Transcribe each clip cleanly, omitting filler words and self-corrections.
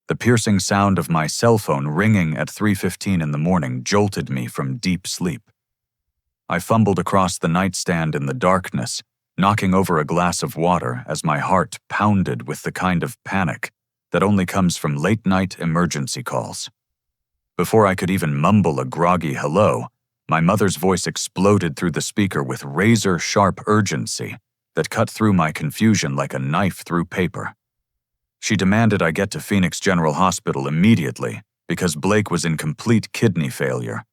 The piercing sound of my cell phone ringing at 3:15 in the morning jolted me from deep sleep. I fumbled across the nightstand in the darkness, knocking over a glass of water as my heart pounded with the kind of panic that only comes from late-night emergency calls. Before I could even mumble a groggy hello, my mother's voice exploded through the speaker with razor-sharp urgency that cut through my confusion like a knife through paper. She demanded I get to Phoenix General Hospital immediately because Blake was in complete kidney failure,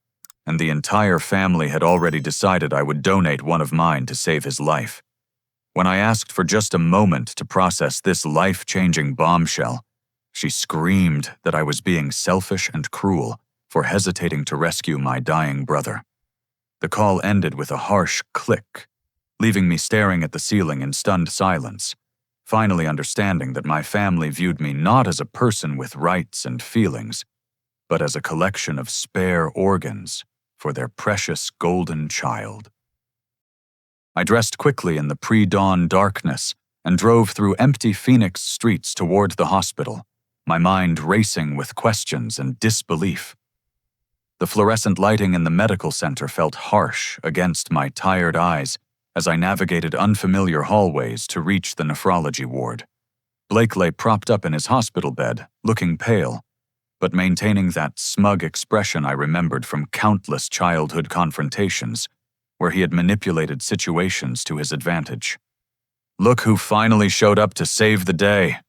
and the entire family had already decided I would donate one of mine to save his life. When I asked for just a moment to process this life-changing bombshell, she screamed that I was being selfish and cruel for hesitating to rescue my dying brother. The call ended with a harsh click, leaving me staring at the ceiling in stunned silence, finally understanding that my family viewed me not as a person with rights and feelings, but as a collection of spare organs for their precious golden child. I dressed quickly in the pre-dawn darkness and drove through empty Phoenix streets toward the hospital, my mind racing with questions and disbelief. The fluorescent lighting in the medical center felt harsh against my tired eyes as I navigated unfamiliar hallways to reach the nephrology ward. Blake lay propped up in his hospital bed, looking pale, but maintaining that smug expression I remembered from countless childhood confrontations, where he had manipulated situations to his advantage. "Look who finally showed up to save the day,"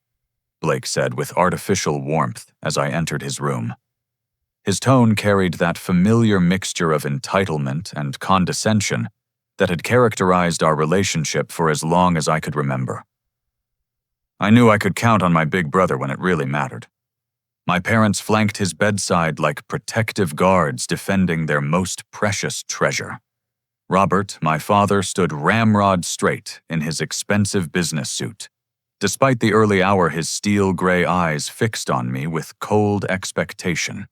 Blake said with artificial warmth as I entered his room. His tone carried that familiar mixture of entitlement and condescension that had characterized our relationship for as long as I could remember. I knew I could count on my big brother when it really mattered. My parents flanked his bedside like protective guards defending their most precious treasure. Robert, my father, stood ramrod straight in his expensive business suit, despite the early hour his steel-gray eyes fixed on me with cold expectation.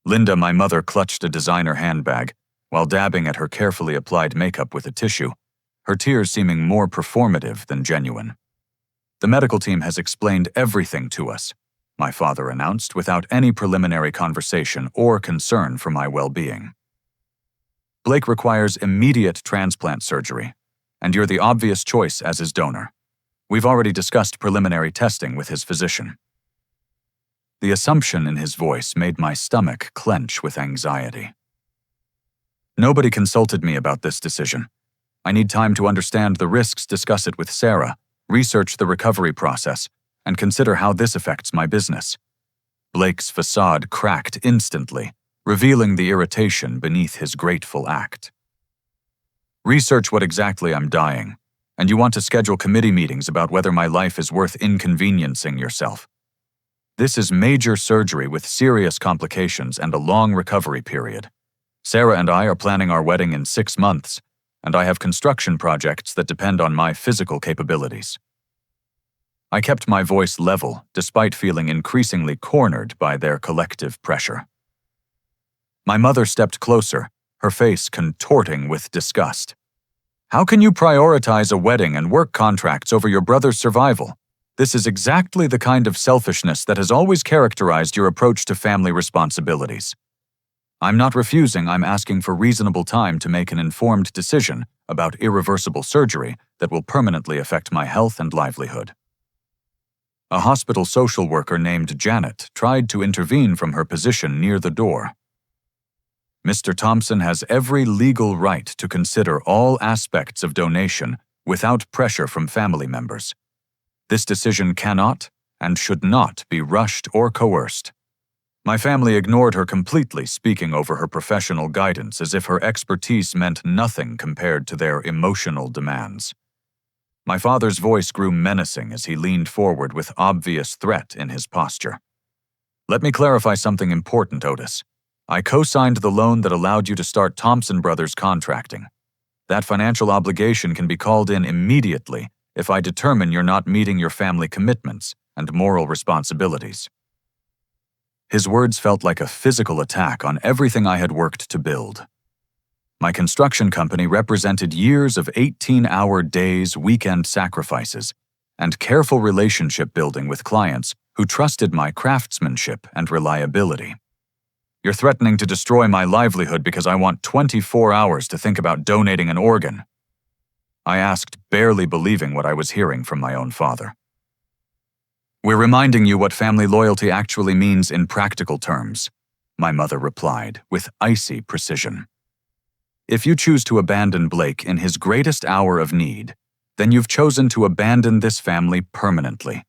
Linda, my mother, clutched a designer handbag while dabbing at her carefully applied makeup with a tissue, her tears seeming more performative than genuine. "The medical team has explained everything to us," my father announced without any preliminary conversation or concern for my well-being. "Blake requires immediate transplant surgery, and you're the obvious choice as his donor. We've already discussed preliminary testing with his physician." The assumption in his voice made my stomach clench with anxiety. "Nobody consulted me about this decision. I need time to understand the risks, discuss it with Sarah, research the recovery process, and consider how this affects my business." Blake's facade cracked instantly, revealing the irritation beneath his grateful act. "Research what exactly I'm dying, and you want to schedule committee meetings about whether my life is worth inconveniencing yourself. This is major surgery with serious complications and a long recovery period. Sarah and I are planning our wedding in 6 months, and I have construction projects that depend on my physical capabilities." I kept my voice level despite feeling increasingly cornered by their collective pressure. My mother stepped closer, her face contorting with disgust. "How can you prioritize a wedding and work contracts over your brother's survival? This is exactly the kind of selfishness that has always characterized your approach to family responsibilities. I'm not refusing, I'm asking for reasonable time to make an informed decision about irreversible surgery that will permanently affect my health and livelihood." A hospital social worker named Janet tried to intervene from her position near the door. "Mr. Thompson has every legal right to consider all aspects of donation without pressure from family members. This decision cannot and should not be rushed or coerced." My family ignored her completely, speaking over her professional guidance as if her expertise meant nothing compared to their emotional demands. My father's voice grew menacing as he leaned forward with obvious threat in his posture. "Let me clarify something important, Otis. I co-signed the loan that allowed you to start Thompson Brothers contracting. That financial obligation can be called in immediately if I determine you're not meeting your family commitments and moral responsibilities." His words felt like a physical attack on everything I had worked to build. My construction company represented years of 18-hour days, weekend sacrifices, and careful relationship building with clients who trusted my craftsmanship and reliability. "You're threatening to destroy my livelihood because I want 24 hours to think about donating an organ," I asked, barely believing what I was hearing from my own father. "We're reminding you what family loyalty actually means in practical terms," my mother replied with icy precision. "If you choose to abandon Blake in his greatest hour of need, then you've chosen to abandon this family permanently.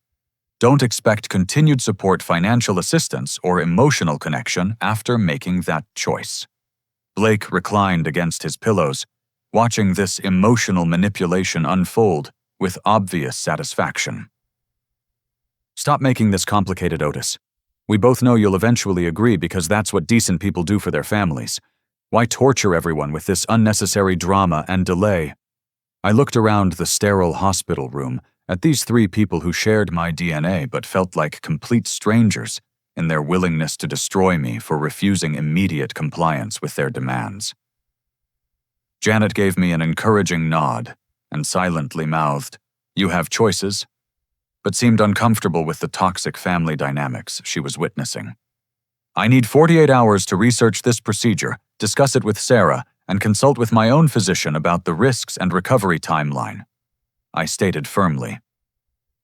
Don't expect continued support, financial assistance, or emotional connection after making that choice." Blake reclined against his pillows, watching this emotional manipulation unfold with obvious satisfaction. "Stop making this complicated, Otis. We both know you'll eventually agree because that's what decent people do for their families. Why torture everyone with this unnecessary drama and delay?" I looked around the sterile hospital room at these three people who shared my DNA but felt like complete strangers in their willingness to destroy me for refusing immediate compliance with their demands. Janet gave me an encouraging nod and silently mouthed, "You have choices," but seemed uncomfortable with the toxic family dynamics she was witnessing. "I need 48 hours to research this procedure, discuss it with Sarah, and consult with my own physician about the risks and recovery timeline," I stated firmly.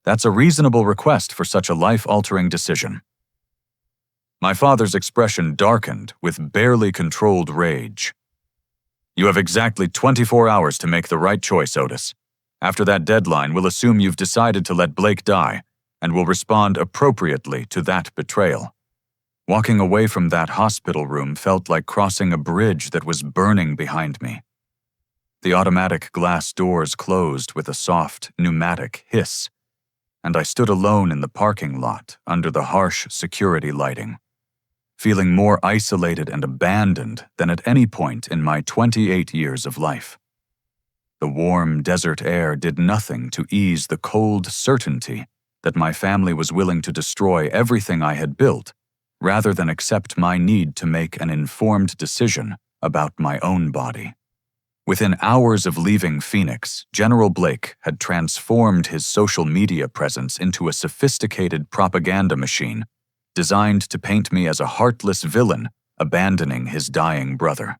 "That's a reasonable request for such a life-altering decision." My father's expression darkened with barely controlled rage. "You have exactly 24 hours to make the right choice, Otis. After that deadline, we'll assume you've decided to let Blake die, and will respond appropriately to that betrayal." Walking away from that hospital room felt like crossing a bridge that was burning behind me. The automatic glass doors closed with a soft, pneumatic hiss, and I stood alone in the parking lot under the harsh security lighting, feeling more isolated and abandoned than at any point in my 28 years of life. The warm desert air did nothing to ease the cold certainty that my family was willing to destroy everything I had built rather than accept my need to make an informed decision about my own body. Within hours of leaving Phoenix, General Blake had transformed his social media presence into a sophisticated propaganda machine designed to paint me as a heartless villain abandoning his dying brother.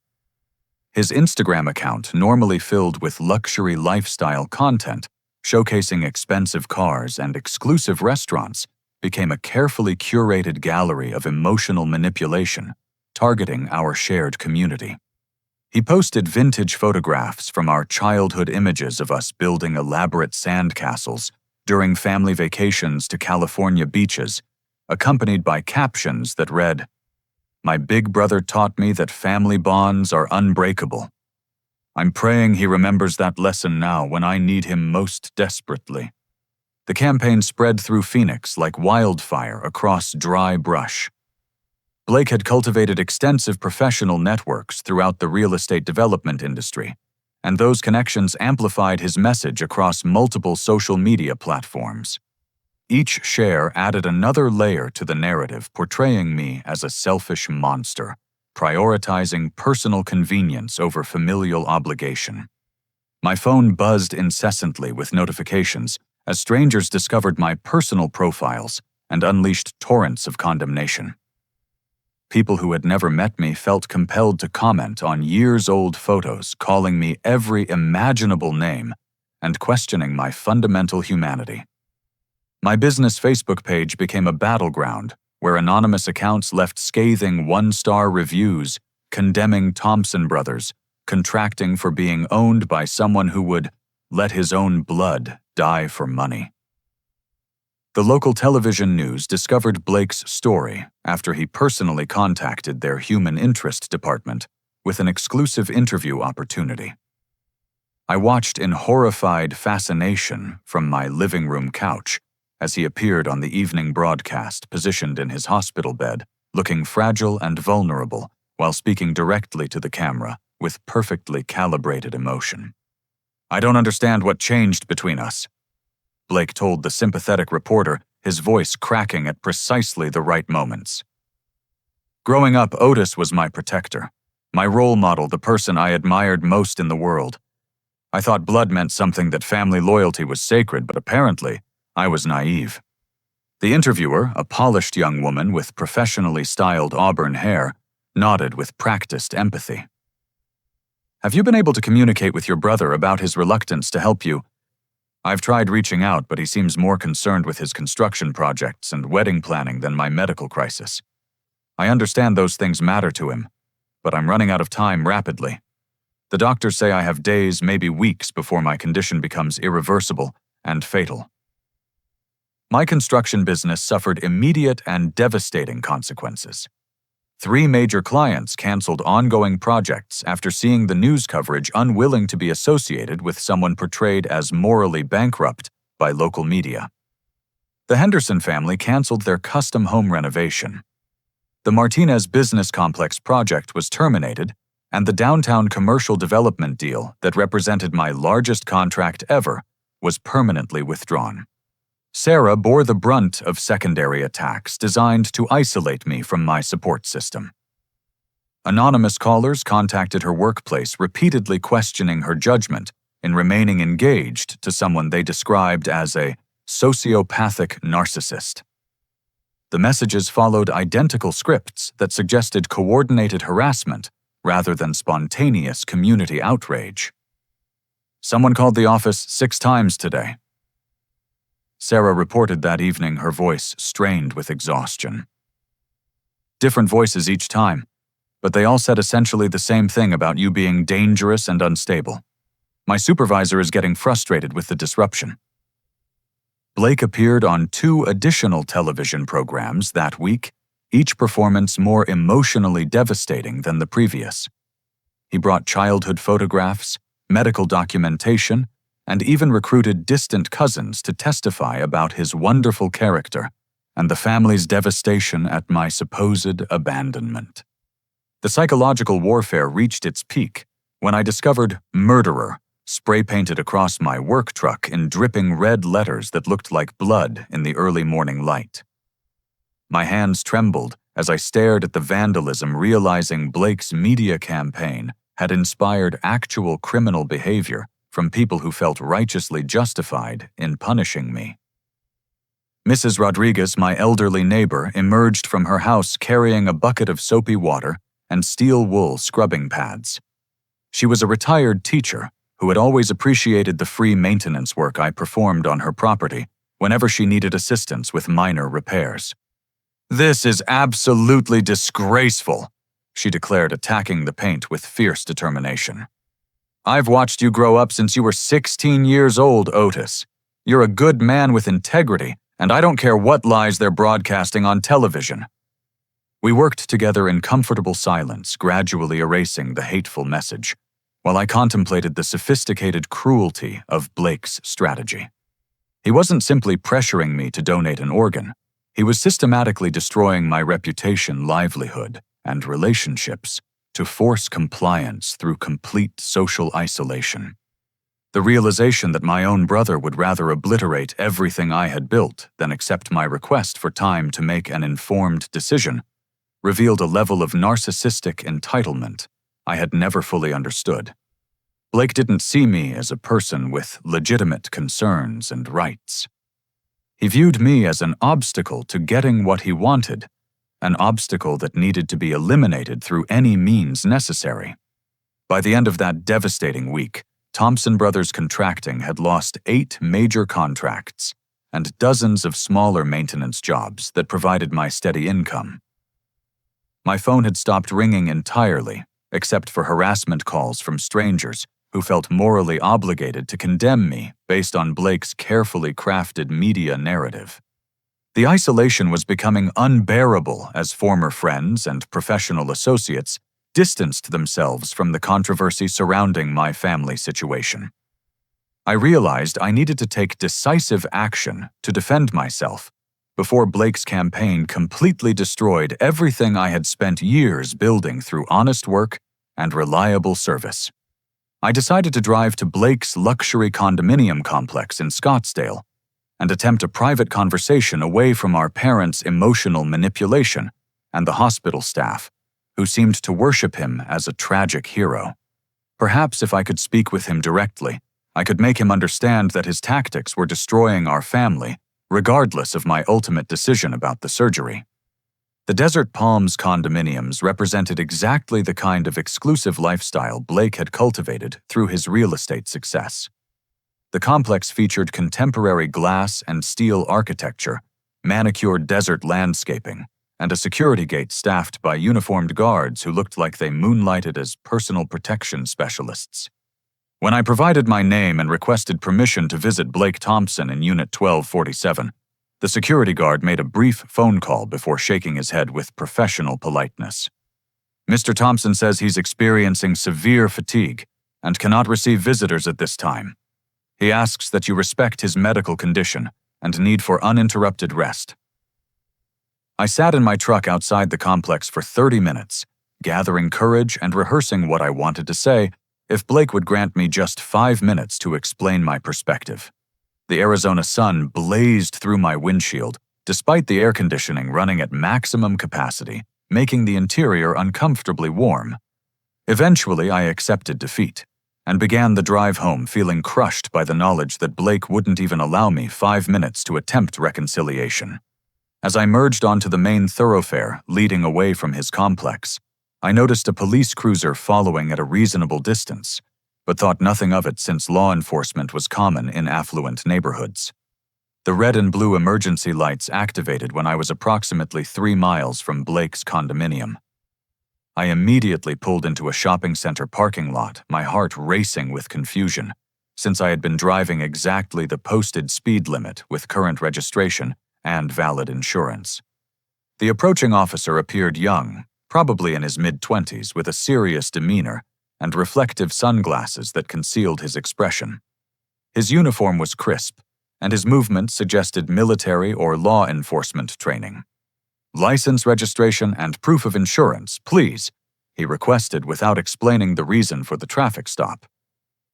His Instagram account, normally filled with luxury lifestyle content, showcasing expensive cars and exclusive restaurants, became a carefully curated gallery of emotional manipulation, targeting our shared community. He posted vintage photographs from our childhood images of us building elaborate sandcastles during family vacations to California beaches, accompanied by captions that read, "My big brother taught me that family bonds are unbreakable. I'm praying he remembers that lesson now when I need him most desperately." The campaign spread through Phoenix like wildfire across dry brush. Blake had cultivated extensive professional networks throughout the real estate development industry, and those connections amplified his message across multiple social media platforms. Each share added another layer to the narrative, portraying me as a selfish monster, prioritizing personal convenience over familial obligation. My phone buzzed incessantly with notifications as strangers discovered my personal profiles and unleashed torrents of condemnation. People who had never met me felt compelled to comment on years-old photos, calling me every imaginable name and questioning my fundamental humanity. My business Facebook page became a battleground where anonymous accounts left scathing one-star reviews condemning Thompson brothers, contracting for being owned by someone who would let his own blood die for money. The local television news discovered Blake's story after he personally contacted their human interest department with an exclusive interview opportunity. I watched in horrified fascination from my living room couch as he appeared on the evening broadcast, positioned in his hospital bed, looking fragile and vulnerable while speaking directly to the camera with perfectly calibrated emotion. "I don't understand what changed between us," Blake told the sympathetic reporter, his voice cracking at precisely the right moments. "Growing up, Otis was my protector, my role model, the person I admired most in the world. I thought blood meant something, that family loyalty was sacred, but apparently I was naive. The interviewer, a polished young woman with professionally styled auburn hair, nodded with practiced empathy. "Have you been able to communicate with your brother about his reluctance to help you?" "I've tried reaching out, but he seems more concerned with his construction projects and wedding planning than my medical crisis. I understand those things matter to him, but I'm running out of time rapidly. The doctors say I have days, maybe weeks, before my condition becomes irreversible and fatal." My construction business suffered immediate and devastating consequences. 3 major clients canceled ongoing projects after seeing the news coverage unwilling to be associated with someone portrayed as morally bankrupt by local media. The Henderson family canceled their custom home renovation. The Martinez Business Complex project was terminated, and the downtown commercial development deal that represented my largest contract ever was permanently withdrawn. Sarah bore the brunt of secondary attacks designed to isolate me from my support system. Anonymous callers contacted her workplace, repeatedly questioning her judgment in remaining engaged to someone they described as a sociopathic narcissist. The messages followed identical scripts that suggested coordinated harassment rather than spontaneous community outrage. "Someone called the office 6 times today," Sarah reported that evening, her voice strained with exhaustion. "Different voices each time, but they all said essentially the same thing about you being dangerous and unstable. My supervisor is getting frustrated with the disruption." Blake appeared on 2 additional television programs that week, each performance more emotionally devastating than the previous. He brought childhood photographs, medical documentation, and even recruited distant cousins to testify about his wonderful character and the family's devastation at my supposed abandonment. The psychological warfare reached its peak when I discovered "murderer" spray-painted across my work truck in dripping red letters that looked like blood in the early morning light. My hands trembled as I stared at the vandalism, realizing Blake's media campaign had inspired actual criminal behavior from people who felt righteously justified in punishing me. Mrs. Rodriguez, my elderly neighbor, emerged from her house carrying a bucket of soapy water and steel wool scrubbing pads. She was a retired teacher who had always appreciated the free maintenance work I performed on her property whenever she needed assistance with minor repairs. "This is absolutely disgraceful," she declared, attacking the paint with fierce determination. "I've watched you grow up since you were 16 years old, Otis. You're a good man with integrity, and I don't care what lies they're broadcasting on television." We worked together in comfortable silence, gradually erasing the hateful message, while I contemplated the sophisticated cruelty of Blake's strategy. He wasn't simply pressuring me to donate an organ. He was systematically destroying my reputation, livelihood, and relationships to force compliance through complete social isolation. The realization that my own brother would rather obliterate everything I had built than accept my request for time to make an informed decision revealed a level of narcissistic entitlement I had never fully understood. Blake didn't see me as a person with legitimate concerns and rights. He viewed me as an obstacle to getting what he wanted, an obstacle that needed to be eliminated through any means necessary. By the end of that devastating week, Thompson Brothers Contracting had lost 8 major contracts and dozens of smaller maintenance jobs that provided my steady income. My phone had stopped ringing entirely, except for harassment calls from strangers who felt morally obligated to condemn me based on Blake's carefully crafted media narrative. The isolation was becoming unbearable as former friends and professional associates distanced themselves from the controversy surrounding my family situation. I realized I needed to take decisive action to defend myself before Blake's campaign completely destroyed everything I had spent years building through honest work and reliable service. I decided to drive to Blake's luxury condominium complex in Scottsdale and attempt a private conversation away from our parents' emotional manipulation and the hospital staff, who seemed to worship him as a tragic hero. Perhaps if I could speak with him directly, I could make him understand that his tactics were destroying our family regardless of my ultimate decision about the surgery. The Desert Palms condominiums represented exactly the kind of exclusive lifestyle Blake had cultivated through his real estate success. The complex featured contemporary glass and steel architecture, manicured desert landscaping, and a security gate staffed by uniformed guards who looked like they moonlighted as personal protection specialists. When I provided my name and requested permission to visit Blake Thompson in Unit 1247, the security guard made a brief phone call before shaking his head with professional politeness. "Mr. Thompson says he's experiencing severe fatigue and cannot receive visitors at this time. He asks that you respect his medical condition and need for uninterrupted rest." I sat in my truck outside the complex for 30 minutes, gathering courage and rehearsing what I wanted to say if Blake would grant me just 5 minutes to explain my perspective. The Arizona sun blazed through my windshield, despite the air conditioning running at maximum capacity, making the interior uncomfortably warm. Eventually, I accepted defeat and began the drive home feeling crushed by the knowledge that Blake wouldn't even allow me 5 minutes to attempt reconciliation. As I merged onto the main thoroughfare leading away from his complex, I noticed a police cruiser following at a reasonable distance, but thought nothing of it since law enforcement was common in affluent neighborhoods. The red and blue emergency lights activated when I was approximately 3 miles from Blake's condominium. I immediately pulled into a shopping center parking lot, my heart racing with confusion, since I had been driving exactly the posted speed limit with current registration and valid insurance. The approaching officer appeared young, probably in his mid-20s, with a serious demeanor and reflective sunglasses that concealed his expression. His uniform was crisp, and his movement suggested military or law enforcement training. "License, registration, and proof of insurance, please," he requested without explaining the reason for the traffic stop.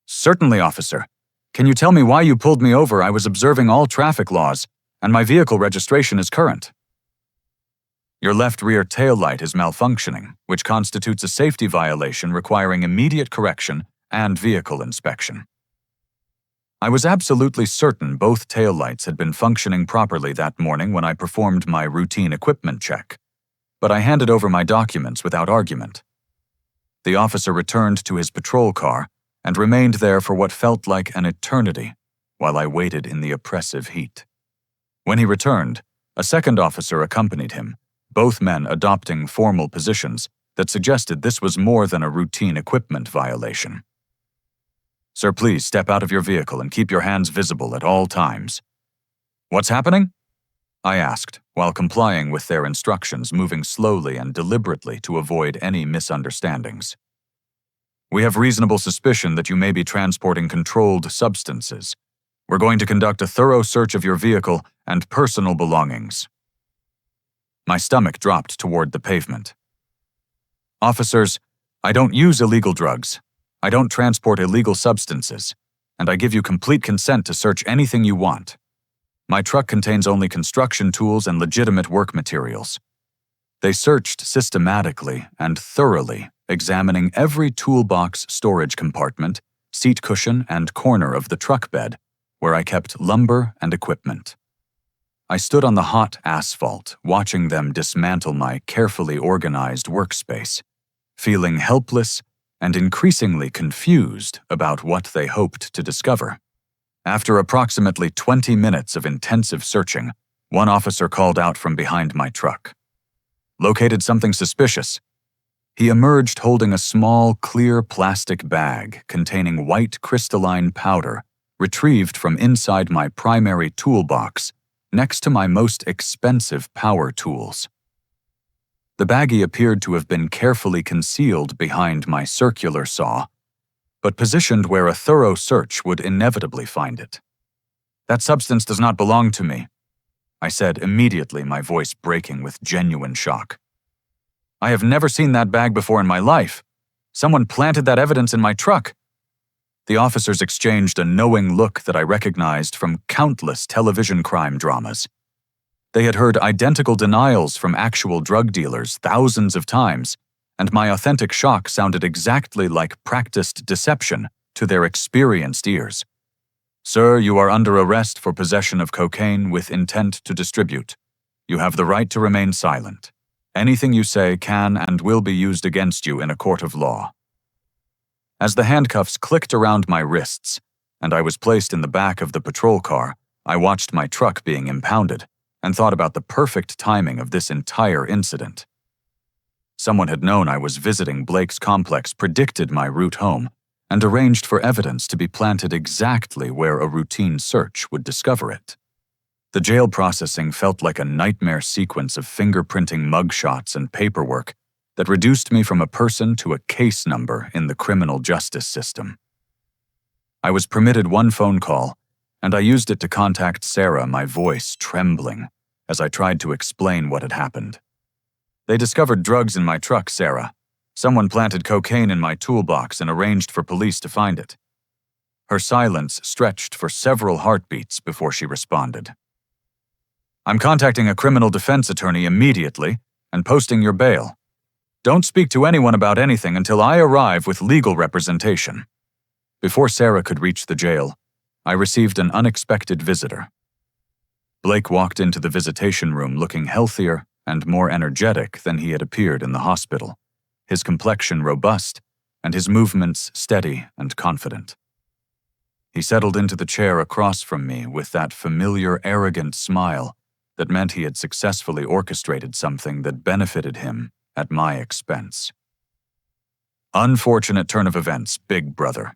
"Certainly, officer. Can you tell me why you pulled me over? I was observing all traffic laws, and my vehicle registration is current." "Your left rear tail light is malfunctioning, which constitutes a safety violation requiring immediate correction and vehicle inspection." I was absolutely certain both taillights had been functioning properly that morning when I performed my routine equipment check, but I handed over my documents without argument. The officer returned to his patrol car and remained there for what felt like an eternity while I waited in the oppressive heat. When he returned, a second officer accompanied him, both men adopting formal positions that suggested this was more than a routine equipment violation. "Sir, please step out of your vehicle and keep your hands visible at all times." "What's happening?" I asked, while complying with their instructions, moving slowly and deliberately to avoid any misunderstandings. "We have reasonable suspicion that you may be transporting controlled substances. We're going to conduct a thorough search of your vehicle and personal belongings." My stomach dropped toward the pavement. "Officers, I don't use illegal drugs. I don't transport illegal substances, and I give you complete consent to search anything you want. My truck contains only construction tools and legitimate work materials." They searched systematically and thoroughly, examining every toolbox, storage compartment, seat cushion, and corner of the truck bed, where I kept lumber and equipment. I stood on the hot asphalt, watching them dismantle my carefully organized workspace, feeling helpless and increasingly confused about what they hoped to discover. After approximately 20 minutes of intensive searching, one officer called out from behind my truck. "Located something suspicious." He emerged holding a small, clear plastic bag containing white crystalline powder retrieved from inside my primary toolbox next to my most expensive power tools. The baggie appeared to have been carefully concealed behind my circular saw, but positioned where a thorough search would inevitably find it. "That substance does not belong to me," I said immediately, my voice breaking with genuine shock. "I have never seen that bag before in my life. Someone planted that evidence in my truck." The officers exchanged a knowing look that I recognized from countless television crime dramas. They had heard identical denials from actual drug dealers thousands of times, and my authentic shock sounded exactly like practiced deception to their experienced ears. Sir, you are under arrest for possession of cocaine with intent to distribute. You have the right to remain silent. Anything you say can and will be used against you in a court of law. As the handcuffs clicked around my wrists, and I was placed in the back of the patrol car, I watched my truck being impounded and thought about the perfect timing of this entire incident. Someone had known I was visiting Blake's complex, predicted my route home, and arranged for evidence to be planted exactly where a routine search would discover it. The jail processing felt like a nightmare sequence of fingerprinting mugshots and paperwork that reduced me from a person to a case number in the criminal justice system. I was permitted one phone call, and I used it to contact Sarah, my voice trembling, as I tried to explain what had happened. They discovered drugs in my truck, Sarah. Someone planted cocaine in my toolbox and arranged for police to find it. Her silence stretched for several heartbeats before she responded. I'm contacting a criminal defense attorney immediately and posting your bail. Don't speak to anyone about anything until I arrive with legal representation. Before Sarah could reach the jail, I received an unexpected visitor. Blake walked into the visitation room looking healthier and more energetic than he had appeared in the hospital, his complexion robust and his movements steady and confident. He settled into the chair across from me with that familiar, arrogant smile that meant he had successfully orchestrated something that benefited him at my expense. Unfortunate turn of events, big brother,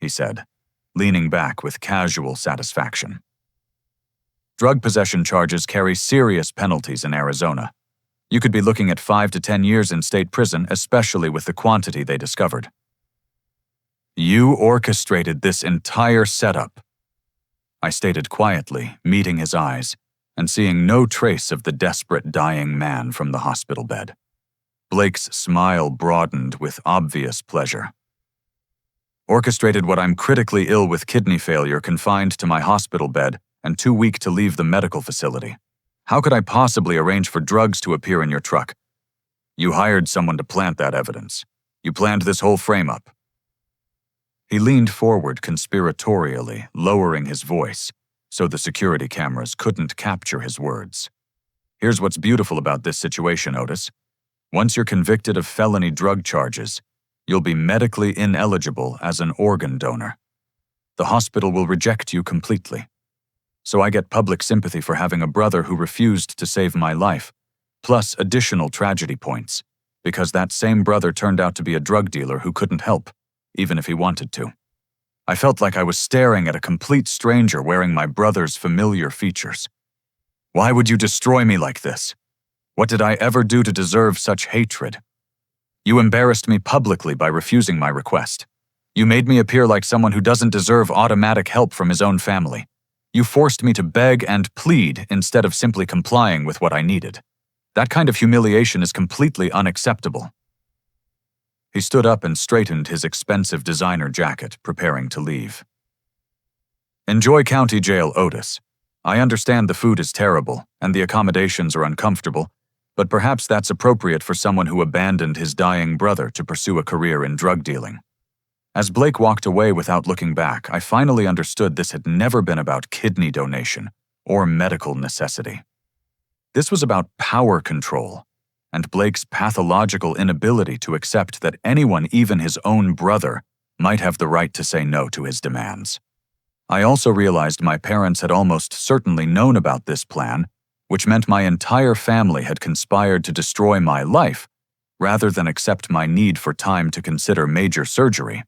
he said, leaning back with casual satisfaction. Drug possession charges carry serious penalties in Arizona. You could be looking at 5 to 10 years in state prison, especially with the quantity they discovered. You orchestrated this entire setup, I stated quietly, meeting his eyes and seeing no trace of the desperate dying man from the hospital bed. Blake's smile broadened with obvious pleasure. Orchestrated what I'm critically ill with kidney failure, confined to my hospital bed and too weak to leave the medical facility. How could I possibly arrange for drugs to appear in your truck? You hired someone to plant that evidence. You planned this whole frame-up. He leaned forward conspiratorially, lowering his voice, so the security cameras couldn't capture his words. Here's what's beautiful about this situation, Otis. Once you're convicted of felony drug charges, you'll be medically ineligible as an organ donor. The hospital will reject you completely. So I get public sympathy for having a brother who refused to save my life, plus additional tragedy points, because that same brother turned out to be a drug dealer who couldn't help, even if he wanted to. I felt like I was staring at a complete stranger wearing my brother's familiar features. Why would you destroy me like this? What did I ever do to deserve such hatred? You embarrassed me publicly by refusing my request. You made me appear like someone who doesn't deserve automatic help from his own family. You forced me to beg and plead instead of simply complying with what I needed. That kind of humiliation is completely unacceptable. He stood up and straightened his expensive designer jacket, preparing to leave. Enjoy county jail, Otis. I understand the food is terrible and the accommodations are uncomfortable, but perhaps that's appropriate for someone who abandoned his dying brother to pursue a career in drug dealing. As Blake walked away without looking back, I finally understood this had never been about kidney donation or medical necessity. This was about power control and Blake's pathological inability to accept that anyone, even his own brother, might have the right to say no to his demands. I also realized my parents had almost certainly known about this plan, which meant my entire family had conspired to destroy my life rather than accept my need for time to consider major surgery.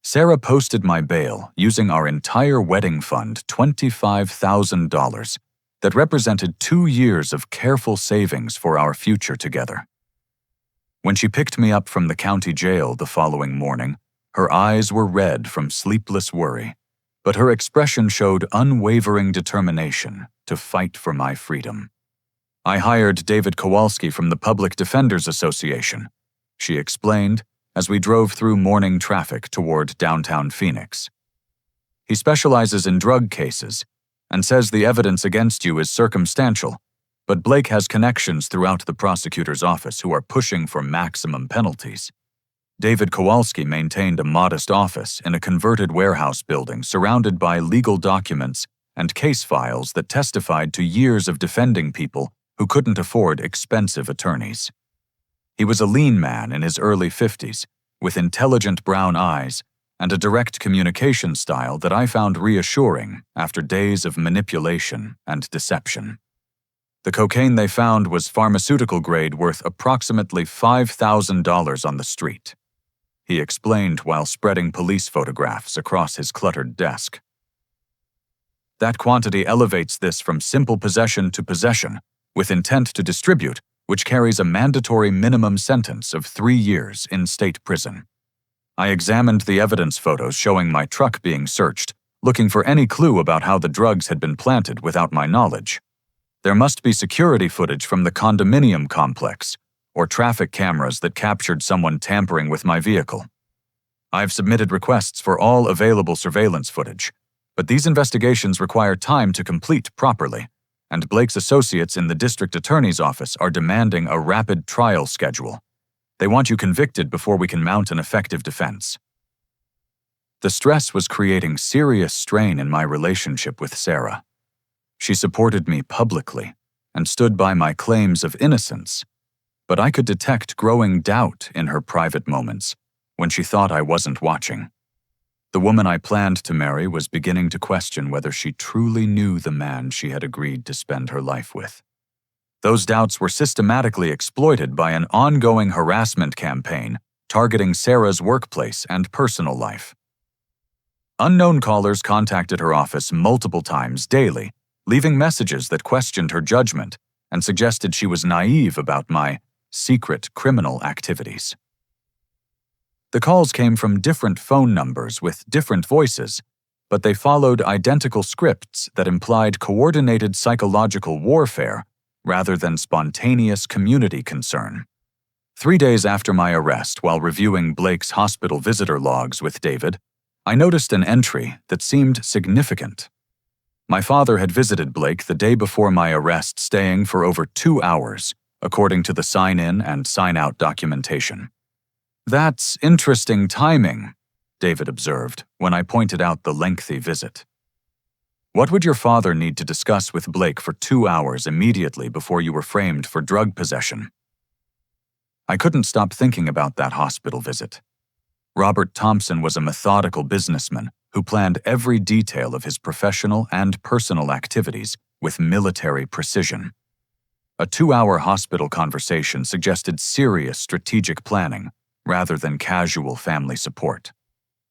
Sarah posted my bail using our entire wedding fund, $25,000, that represented 2 years of careful savings for our future together. When she picked me up from the county jail the following morning, her eyes were red from sleepless worry, but her expression showed unwavering determination to fight for my freedom. I hired David Kowalski from the Public Defenders Association, she explained as we drove through morning traffic toward downtown Phoenix. He specializes in drug cases and says the evidence against you is circumstantial, but Blake has connections throughout the prosecutor's office who are pushing for maximum penalties. David Kowalski maintained a modest office in a converted warehouse building surrounded by legal documents and case files that testified to years of defending people who couldn't afford expensive attorneys. He was a lean man in his early 50s, with intelligent brown eyes and a direct communication style that I found reassuring after days of manipulation and deception. The cocaine they found was pharmaceutical grade worth approximately $5,000 on the street, he explained while spreading police photographs across his cluttered desk. That quantity elevates this from simple possession to possession, with intent to distribute, which carries a mandatory minimum sentence of 3 years in state prison. I examined the evidence photos showing my truck being searched, looking for any clue about how the drugs had been planted without my knowledge. There must be security footage from the condominium complex, or traffic cameras that captured someone tampering with my vehicle. I've submitted requests for all available surveillance footage, but these investigations require time to complete properly, and Blake's associates in the district attorney's office are demanding a rapid trial schedule. They want you convicted before we can mount an effective defense. The stress was creating serious strain in my relationship with Sarah. She supported me publicly and stood by my claims of innocence, but I could detect growing doubt in her private moments when she thought I wasn't watching. The woman I planned to marry was beginning to question whether she truly knew the man she had agreed to spend her life with. Those doubts were systematically exploited by an ongoing harassment campaign targeting Sarah's workplace and personal life. Unknown callers contacted her office multiple times daily, leaving messages that questioned her judgment and suggested she was naive about my secret criminal activities. The calls came from different phone numbers with different voices, but they followed identical scripts that implied coordinated psychological warfare rather than spontaneous community concern. 3 days after my arrest, while reviewing Blake's hospital visitor logs with David, I noticed an entry that seemed significant. My father had visited Blake the day before my arrest, staying for over 2 hours, according to the sign-in and sign-out documentation. "That's interesting timing," David observed when I pointed out the lengthy visit. "What would your father need to discuss with Blake for 2 hours immediately before you were framed for drug possession?" I couldn't stop thinking about that hospital visit. Robert Thompson was a methodical businessman who planned every detail of his professional and personal activities with military precision. A 2-hour hospital conversation suggested serious strategic planning rather than casual family support.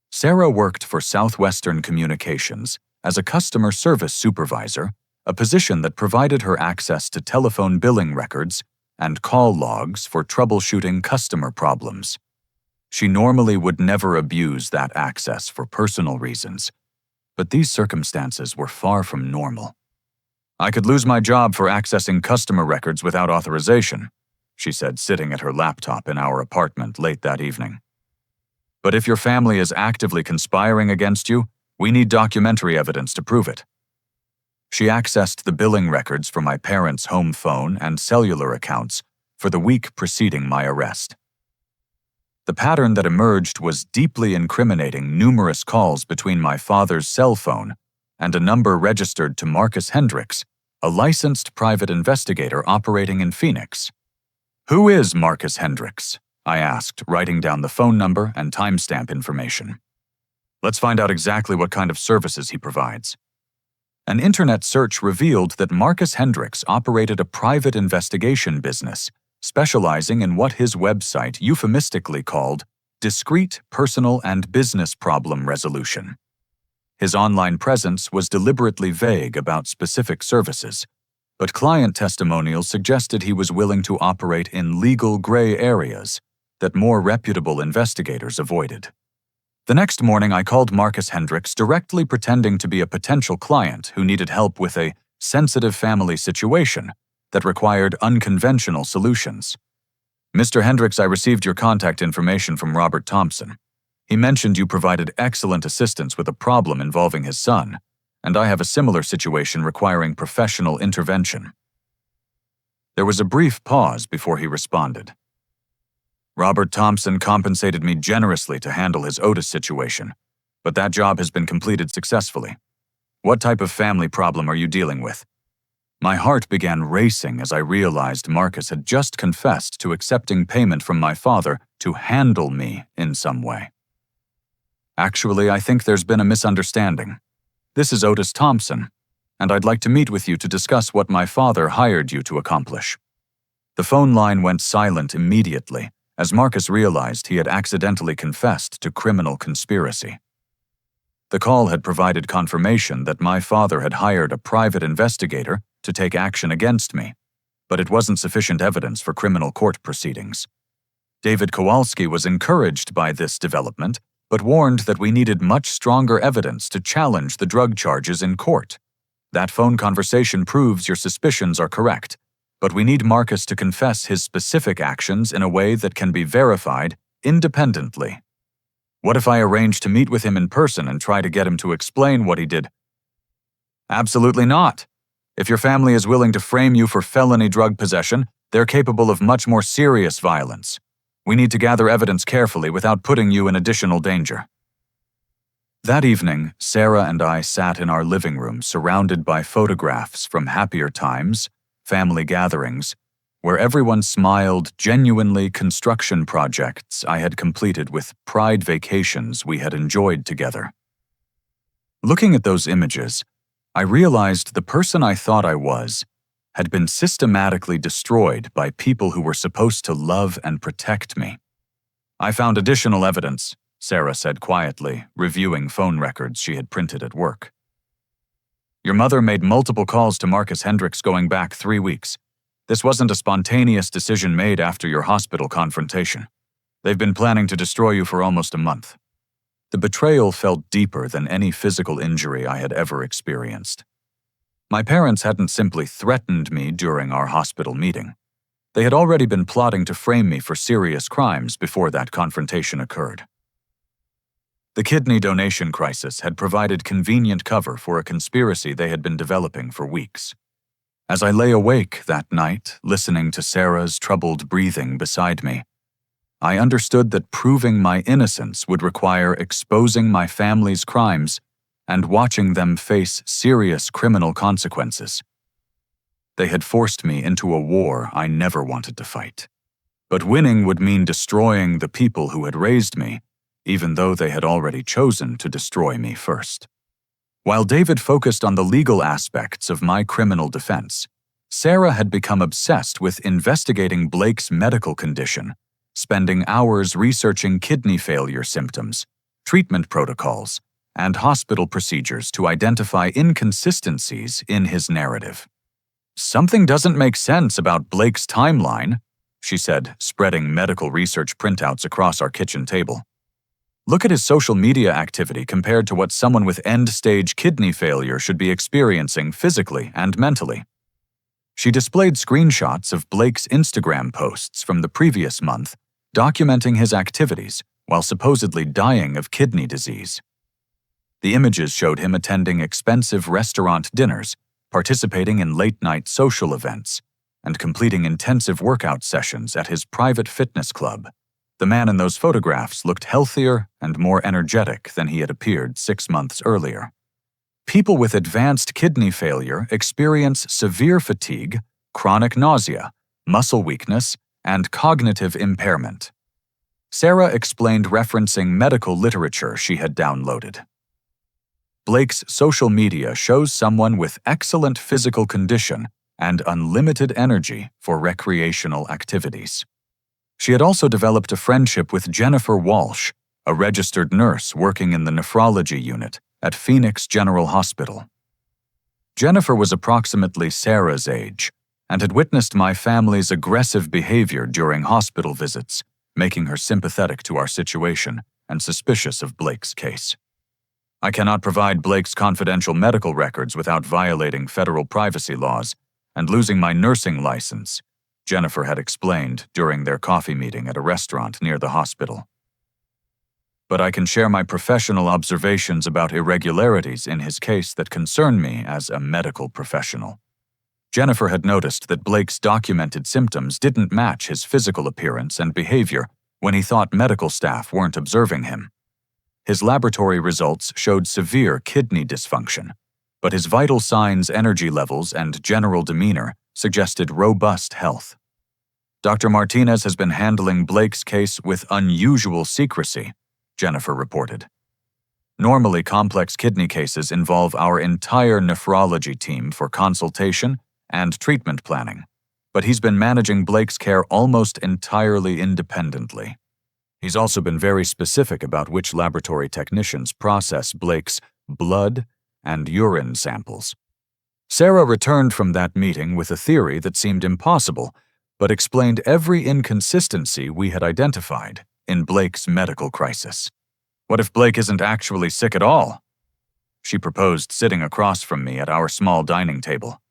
Sarah worked for Southwestern Communications as a customer service supervisor, a position that provided her access to telephone billing records and call logs for troubleshooting customer problems. She normally would never abuse that access for personal reasons, but these circumstances were far from normal. "I could lose my job for accessing customer records without authorization," she said, sitting at her laptop in our apartment late that evening. "But if your family is actively conspiring against you, we need documentary evidence to prove it." She accessed the billing records for my parents' home phone and cellular accounts for the week preceding my arrest. The pattern that emerged was deeply incriminating numerous calls between my father's cell phone and a number registered to Marcus Hendricks, a licensed private investigator operating in Phoenix. "Who is Marcus Hendricks?" I asked, writing down the phone number and timestamp information. "Let's find out exactly what kind of services he provides." An internet search revealed that Marcus Hendricks operated a private investigation business, specializing in what his website euphemistically called discrete personal and business problem resolution. His online presence was deliberately vague about specific services, but client testimonials suggested he was willing to operate in legal gray areas that more reputable investigators avoided. The next morning, I called Marcus Hendricks directly, pretending to be a potential client who needed help with a sensitive family situation that required unconventional solutions. "Mr. Hendricks, I received your contact information from Robert Thompson. He mentioned you provided excellent assistance with a problem involving his son, and I have a similar situation requiring professional intervention." There was a brief pause before he responded. Robert Thompson compensated me generously to handle his Otis situation, but that job has been completed successfully. What type of family problem are you dealing with? My heart began racing as I realized Marcus had just confessed to accepting payment from my father to handle me in some way. Actually, I think there's been a misunderstanding. This is Otis Thompson, and I'd like to meet with you to discuss what my father hired you to accomplish. The phone line went silent immediately as Marcus realized he had accidentally confessed to criminal conspiracy. The call had provided confirmation that my father had hired a private investigator to take action against me, but it wasn't sufficient evidence for criminal court proceedings. David Kowalski was encouraged by this development, but warned that we needed much stronger evidence to challenge the drug charges in court. That phone conversation proves your suspicions are correct, but we need Marcus to confess his specific actions in a way that can be verified independently. What if I arrange to meet with him in person and try to get him to explain what he did? Absolutely not. If your family is willing to frame you for felony drug possession, they're capable of much more serious violence. We need to gather evidence carefully without putting you in additional danger. That evening, Sarah and I sat in our living room surrounded by photographs from happier times, family gatherings, where everyone smiled genuinely construction projects I had completed with pride vacations we had enjoyed together. Looking at those images, I realized the person I thought I was had been systematically destroyed by people who were supposed to love and protect me. I found additional evidence, Sarah said quietly, reviewing phone records she had printed at work. Your mother made multiple calls to Marcus Hendricks going back 3 weeks. This wasn't a spontaneous decision made after your hospital confrontation. They've been planning to destroy you for almost a month. The betrayal felt deeper than any physical injury I had ever experienced. My parents hadn't simply threatened me during our hospital meeting. They had already been plotting to frame me for serious crimes before that confrontation occurred. The kidney donation crisis had provided convenient cover for a conspiracy they had been developing for weeks. As I lay awake that night, listening to Sarah's troubled breathing beside me, I understood that proving my innocence would require exposing my family's crimes and watching them face serious criminal consequences. They had forced me into a war I never wanted to fight. But winning would mean destroying the people who had raised me, even though they had already chosen to destroy me first. While David focused on the legal aspects of my criminal defense, Sarah had become obsessed with investigating Blake's medical condition, spending hours researching kidney failure symptoms, treatment protocols, and hospital procedures to identify inconsistencies in his narrative. Something doesn't make sense about Blake's timeline, she said, spreading medical research printouts across our kitchen table. Look at his social media activity compared to what someone with end-stage kidney failure should be experiencing physically and mentally. She displayed screenshots of Blake's Instagram posts from the previous month, documenting his activities while supposedly dying of kidney disease. The images showed him attending expensive restaurant dinners, participating in late-night social events, and completing intensive workout sessions at his private fitness club. The man in those photographs looked healthier and more energetic than he had appeared 6 months earlier. People with advanced kidney failure experience severe fatigue, chronic nausea, muscle weakness, and cognitive impairment. Sarah explained, referencing medical literature she had downloaded. Blake's social media shows someone with excellent physical condition and unlimited energy for recreational activities. She had also developed a friendship with Jennifer Walsh, a registered nurse working in the nephrology unit at Phoenix General Hospital. Jennifer was approximately Sarah's age and had witnessed my family's aggressive behavior during hospital visits, making her sympathetic to our situation and suspicious of Blake's case. I cannot provide Blake's confidential medical records without violating federal privacy laws and losing my nursing license, Jennifer had explained during their coffee meeting at a restaurant near the hospital. But I can share my professional observations about irregularities in his case that concern me as a medical professional. Jennifer had noticed that Blake's documented symptoms didn't match his physical appearance and behavior, when he thought medical staff weren't observing him. His laboratory results showed severe kidney dysfunction, but his vital signs, energy levels, and general demeanor suggested robust health. Dr. Martinez has been handling Blake's case with unusual secrecy, Jennifer reported. Normally, complex kidney cases involve our entire nephrology team for consultation and treatment planning, but he's been managing Blake's care almost entirely independently. He's also been very specific about which laboratory technicians process Blake's blood and urine samples. Sarah returned from that meeting with a theory that seemed impossible, but explained every inconsistency we had identified in Blake's medical crisis. What if Blake isn't actually sick at all? She proposed, sitting across from me at our small dining table.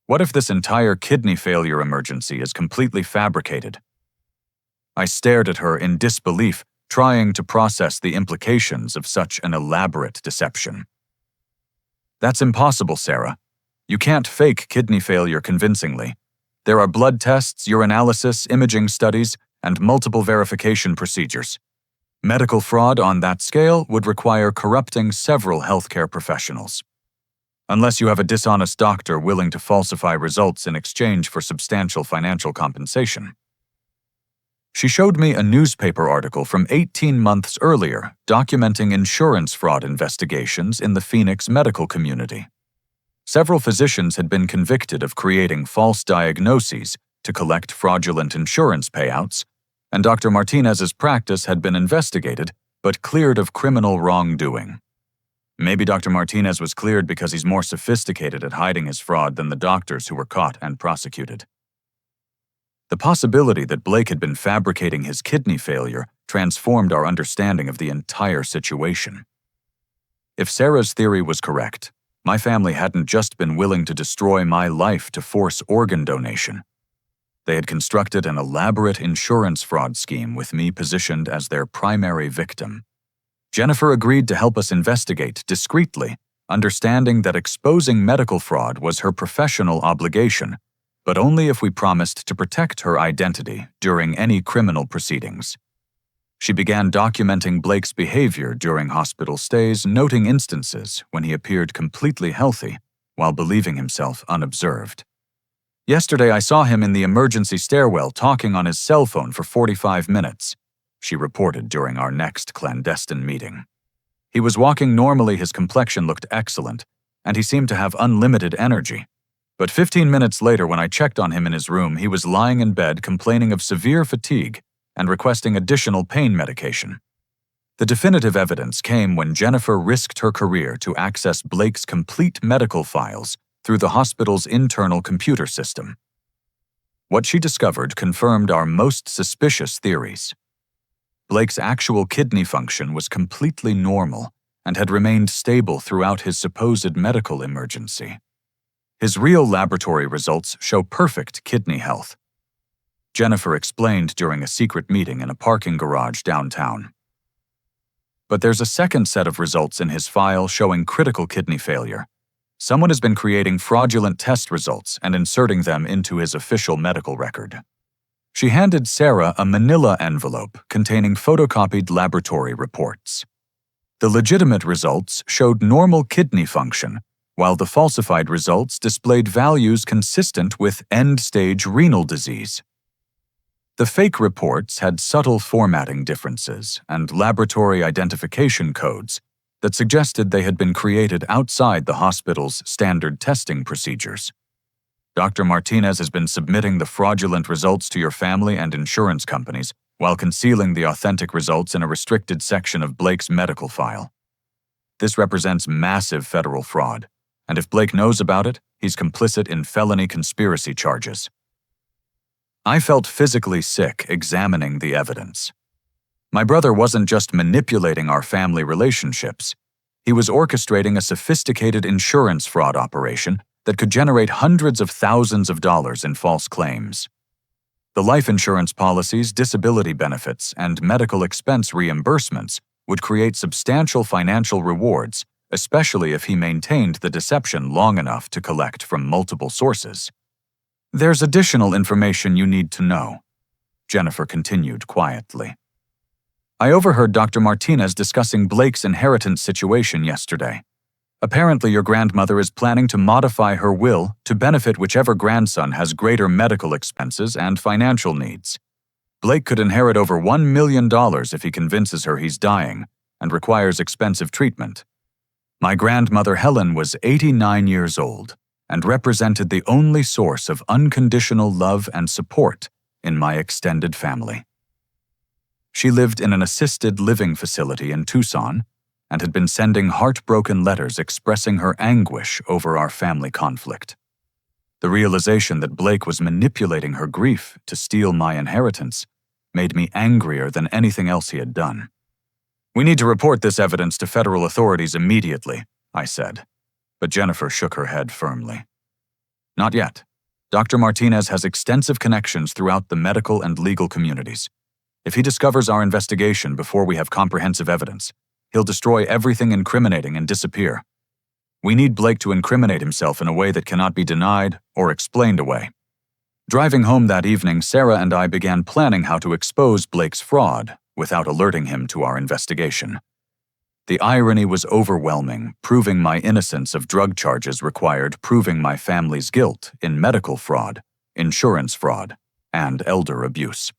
What if this entire kidney failure emergency is completely fabricated? I stared at her in disbelief, trying to process the implications of such an elaborate deception. That's impossible, Sarah. You can't fake kidney failure convincingly. There are blood tests, urinalysis, imaging studies, and multiple verification procedures. Medical fraud on that scale would require corrupting several healthcare professionals. Unless you have a dishonest doctor willing to falsify results in exchange for substantial financial compensation. She showed me a newspaper article from 18 months earlier documenting insurance fraud investigations in the Phoenix medical community. Several physicians had been convicted of creating false diagnoses to collect fraudulent insurance payouts, and Dr. Martinez's practice had been investigated but cleared of criminal wrongdoing. Maybe Dr. Martinez was cleared because he's more sophisticated at hiding his fraud than the doctors who were caught and prosecuted. The possibility that Blake had been fabricating his kidney failure transformed our understanding of the entire situation. If Sarah's theory was correct, my family hadn't just been willing to destroy my life to force organ donation. They had constructed an elaborate insurance fraud scheme with me positioned as their primary victim. Jennifer agreed to help us investigate discreetly, understanding that exposing medical fraud was her professional obligation, but only if we promised to protect her identity during any criminal proceedings. She began documenting Blake's behavior during hospital stays, noting instances when he appeared completely healthy while believing himself unobserved. Yesterday, I saw him in the emergency stairwell talking on his cell phone for 45 minutes, she reported during our next clandestine meeting. He was walking normally, his complexion looked excellent, and he seemed to have unlimited energy. But 15 minutes later, when I checked on him in his room, he was lying in bed complaining of severe fatigue and requesting additional pain medication. The definitive evidence came when Jennifer risked her career to access Blake's complete medical files through the hospital's internal computer system. What she discovered confirmed our most suspicious theories. Blake's actual kidney function was completely normal and had remained stable throughout his supposed medical emergency. His real laboratory results show perfect kidney health. Jennifer explained during a secret meeting in a parking garage downtown. But there's a second set of results in his file showing critical kidney failure. Someone has been creating fraudulent test results and inserting them into his official medical record. She handed Sarah a manila envelope containing photocopied laboratory reports. The legitimate results showed normal kidney function, while the falsified results displayed values consistent with end-stage renal disease. The fake reports had subtle formatting differences and laboratory identification codes that suggested they had been created outside the hospital's standard testing procedures. Dr. Martinez has been submitting the fraudulent results to your family and insurance companies while concealing the authentic results in a restricted section of Blake's medical file. This represents massive federal fraud, and if Blake knows about it, he's complicit in felony conspiracy charges. I felt physically sick examining the evidence. My brother wasn't just manipulating our family relationships. He was orchestrating a sophisticated insurance fraud operation that could generate hundreds of thousands of dollars in false claims. The life insurance policies, disability benefits, and medical expense reimbursements would create substantial financial rewards, especially if he maintained the deception long enough to collect from multiple sources. There's additional information you need to know. Jennifer continued quietly. I overheard Dr. Martinez discussing Blake's inheritance situation yesterday. Apparently, your grandmother is planning to modify her will to benefit whichever grandson has greater medical expenses and financial needs. Blake could inherit over $1 million if he convinces her he's dying and requires expensive treatment. My grandmother Helen was 89 years old and represented the only source of unconditional love and support in my extended family. She lived in an assisted living facility in Tucson and had been sending heartbroken letters expressing her anguish over our family conflict. The realization that Blake was manipulating her grief to steal my inheritance made me angrier than anything else he had done. We need to report this evidence to federal authorities immediately, I said, but Jennifer shook her head firmly. Not yet. Dr. Martinez has extensive connections throughout the medical and legal communities. If he discovers our investigation before we have comprehensive evidence, he'll destroy everything incriminating and disappear. We need Blake to incriminate himself in a way that cannot be denied or explained away. Driving home that evening, Sarah and I began planning how to expose Blake's fraud without alerting him to our investigation. The irony was overwhelming. Proving my innocence of drug charges required proving my family's guilt in medical fraud, insurance fraud, and elder abuse.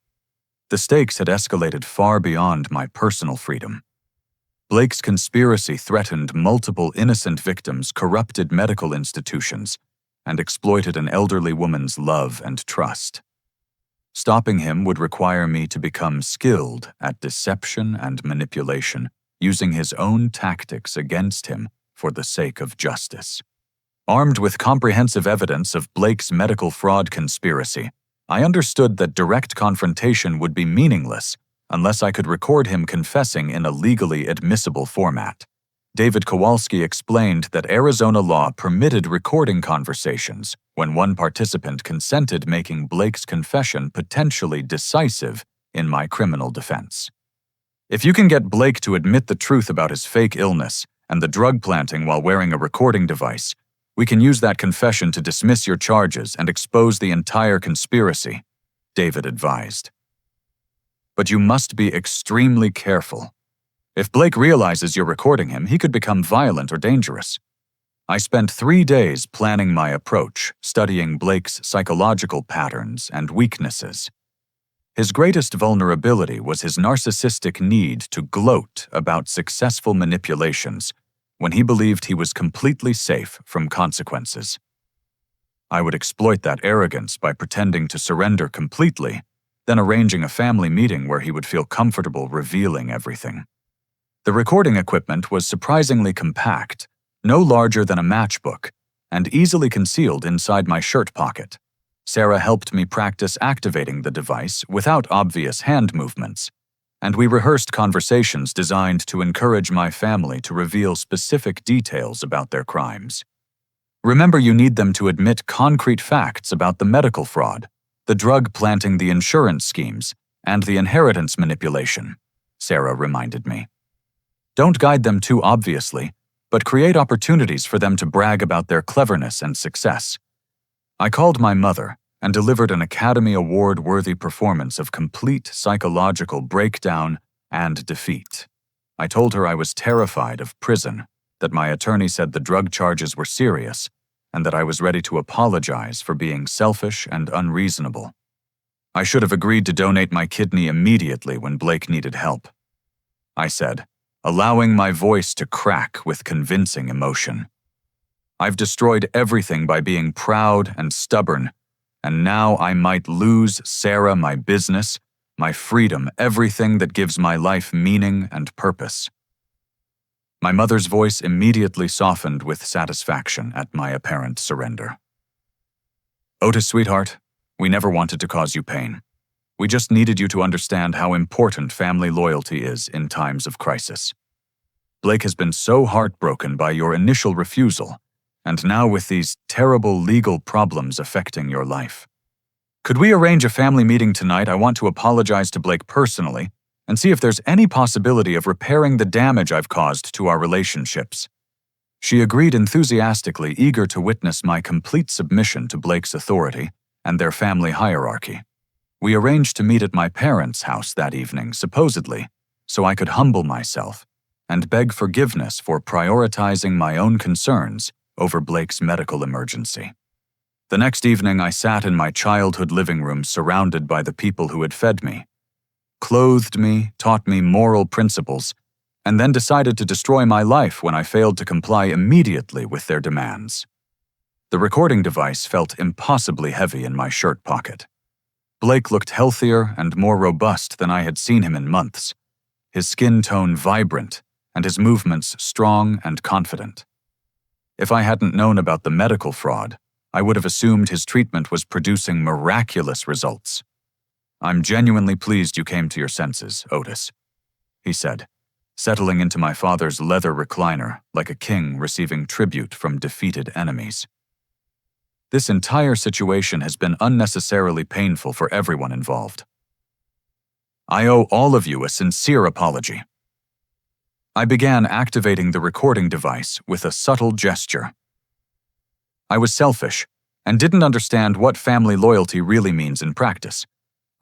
The stakes had escalated far beyond my personal freedom. Blake's conspiracy threatened multiple innocent victims, corrupted medical institutions, and exploited an elderly woman's love and trust. Stopping him would require me to become skilled at deception and manipulation, using his own tactics against him for the sake of justice. Armed with comprehensive evidence of Blake's medical fraud conspiracy, I understood that direct confrontation would be meaningless unless I could record him confessing in a legally admissible format. David Kowalski explained that Arizona law permitted recording conversations when one participant consented, making Blake's confession potentially decisive in my criminal defense. If you can get Blake to admit the truth about his fake illness and the drug planting while wearing a recording device, we can use that confession to dismiss your charges and expose the entire conspiracy, David advised. But you must be extremely careful. If Blake realizes you're recording him, he could become violent or dangerous. I spent 3 days planning my approach, studying Blake's psychological patterns and weaknesses. His greatest vulnerability was his narcissistic need to gloat about successful manipulations when he believed he was completely safe from consequences. I would exploit that arrogance by pretending to surrender completely, then arranging a family meeting where he would feel comfortable revealing everything. The recording equipment was surprisingly compact, no larger than a matchbook, and easily concealed inside my shirt pocket. Sarah helped me practice activating the device without obvious hand movements, and we rehearsed conversations designed to encourage my family to reveal specific details about their crimes. Remember, you need them to admit concrete facts about the medical fraud, the drug planting, the insurance schemes, and the inheritance manipulation, Sarah reminded me. Don't guide them too obviously, but create opportunities for them to brag about their cleverness and success. I called my mother and delivered an Academy Award-worthy performance of complete psychological breakdown and defeat. I told her I was terrified of prison, that my attorney said the drug charges were serious, and that I was ready to apologize for being selfish and unreasonable. I should have agreed to donate my kidney immediately when Blake needed help, I said, allowing my voice to crack with convincing emotion. I've destroyed everything by being proud and stubborn, and now I might lose Sarah, my business, my freedom, everything that gives my life meaning and purpose. My mother's voice immediately softened with satisfaction at my apparent surrender. Otis, sweetheart, we never wanted to cause you pain. We just needed you to understand how important family loyalty is in times of crisis. Blake has been so heartbroken by your initial refusal, and now with these terrible legal problems affecting your life. Could we arrange a family meeting tonight? I want to apologize to Blake personally and see if there's any possibility of repairing the damage I've caused to our relationships. She agreed enthusiastically, eager to witness my complete submission to Blake's authority and their family hierarchy. We arranged to meet at my parents' house that evening, supposedly, so I could humble myself and beg forgiveness for prioritizing my own concerns over Blake's medical emergency. The next evening, I sat in my childhood living room surrounded by the people who had fed me, clothed me, taught me moral principles, and then decided to destroy my life when I failed to comply immediately with their demands. The recording device felt impossibly heavy in my shirt pocket. Blake looked healthier and more robust than I had seen him in months, his skin tone vibrant and his movements strong and confident. If I hadn't known about the medical fraud, I would have assumed his treatment was producing miraculous results. "I'm genuinely pleased you came to your senses, Otis," he said, settling into my father's leather recliner like a king receiving tribute from defeated enemies. "This entire situation has been unnecessarily painful for everyone involved. I owe all of you a sincere apology." I began activating the recording device with a subtle gesture. I was selfish and didn't understand what family loyalty really means in practice.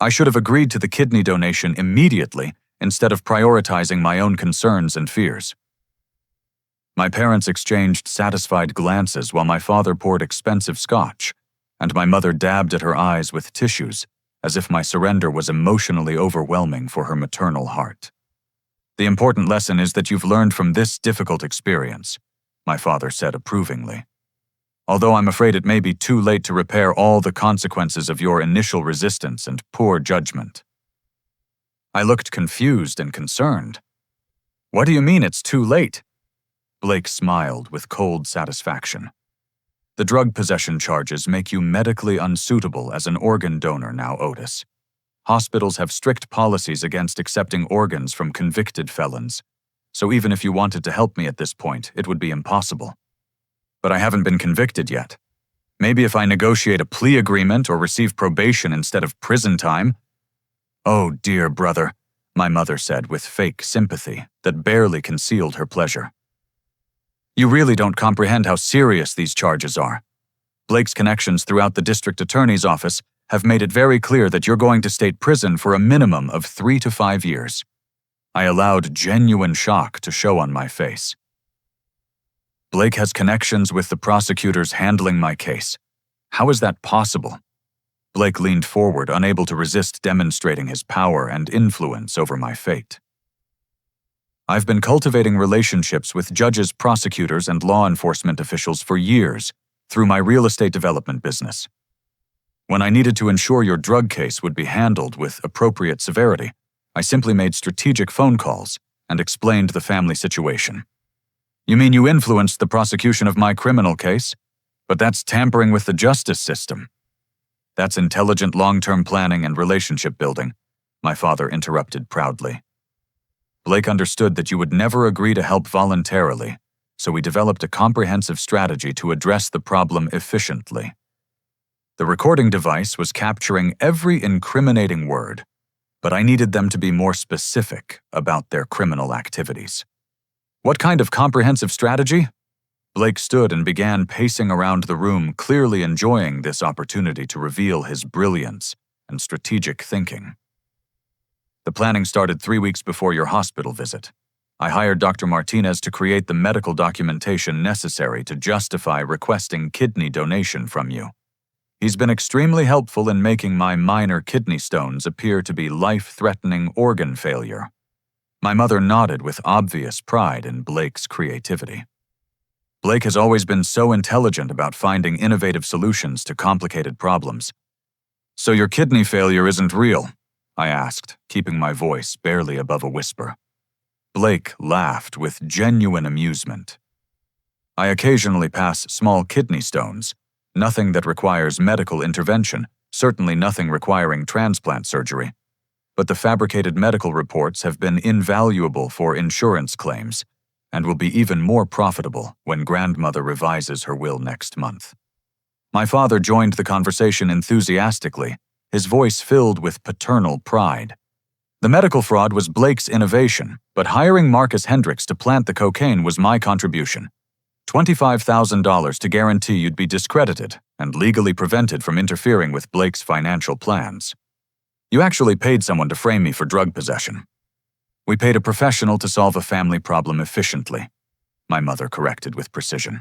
I should have agreed to the kidney donation immediately instead of prioritizing my own concerns and fears. My parents exchanged satisfied glances while my father poured expensive scotch, and my mother dabbed at her eyes with tissues, as if my surrender was emotionally overwhelming for her maternal heart. "The important lesson is that you've learned from this difficult experience," my father said approvingly. "Although I'm afraid it may be too late to repair all the consequences of your initial resistance and poor judgment." I looked confused and concerned. "What do you mean it's too late?" Blake smiled with cold satisfaction. "The drug possession charges make you medically unsuitable as an organ donor now, Otis. Hospitals have strict policies against accepting organs from convicted felons, so even if you wanted to help me at this point, it would be impossible. But I haven't been convicted yet. Maybe if I negotiate a plea agreement or receive probation instead of prison time." "Oh, dear brother," my mother said with fake sympathy that barely concealed her pleasure. "You really don't comprehend how serious these charges are. Blake's connections throughout the district attorney's office have made it very clear that you're going to state prison for a minimum of 3 to 5 years. I allowed genuine shock to show on my face. "Blake has connections with the prosecutors handling my case. How is that possible?" Blake leaned forward, unable to resist demonstrating his power and influence over my fate. "I've been cultivating relationships with judges, prosecutors, and law enforcement officials for years through my real estate development business. When I needed to ensure your drug case would be handled with appropriate severity, I simply made strategic phone calls and explained the family situation." "You mean you influenced the prosecution of my criminal case? But that's tampering with the justice system." "That's intelligent long-term planning and relationship building," my father interrupted proudly. "Blake understood that you would never agree to help voluntarily, so we developed a comprehensive strategy to address the problem efficiently. The recording device was capturing every incriminating word, but I needed them to be more specific about their criminal activities." "What kind of comprehensive strategy?" Blake stood and began pacing around the room, clearly enjoying this opportunity to reveal his brilliance and strategic thinking. "The planning started 3 weeks before your hospital visit. I hired Dr. Martinez to create the medical documentation necessary to justify requesting kidney donation from you. He's been extremely helpful in making my minor kidney stones appear to be life-threatening organ failure." My mother nodded with obvious pride in Blake's creativity. "Blake has always been so intelligent about finding innovative solutions to complicated problems." "So your kidney failure isn't real?" I asked, keeping my voice barely above a whisper. Blake laughed with genuine amusement. "I occasionally pass small kidney stones, nothing that requires medical intervention, certainly nothing requiring transplant surgery. But the fabricated medical reports have been invaluable for insurance claims and will be even more profitable when grandmother revises her will next month." My father joined the conversation enthusiastically, his voice filled with paternal pride. "The medical fraud was Blake's innovation, but hiring Marcus Hendricks to plant the cocaine was my contribution. $25,000 to guarantee you'd be discredited and legally prevented from interfering with Blake's financial plans." You actually paid someone to frame me for drug possession. We paid a professional to solve a family problem efficiently, my mother corrected with precision.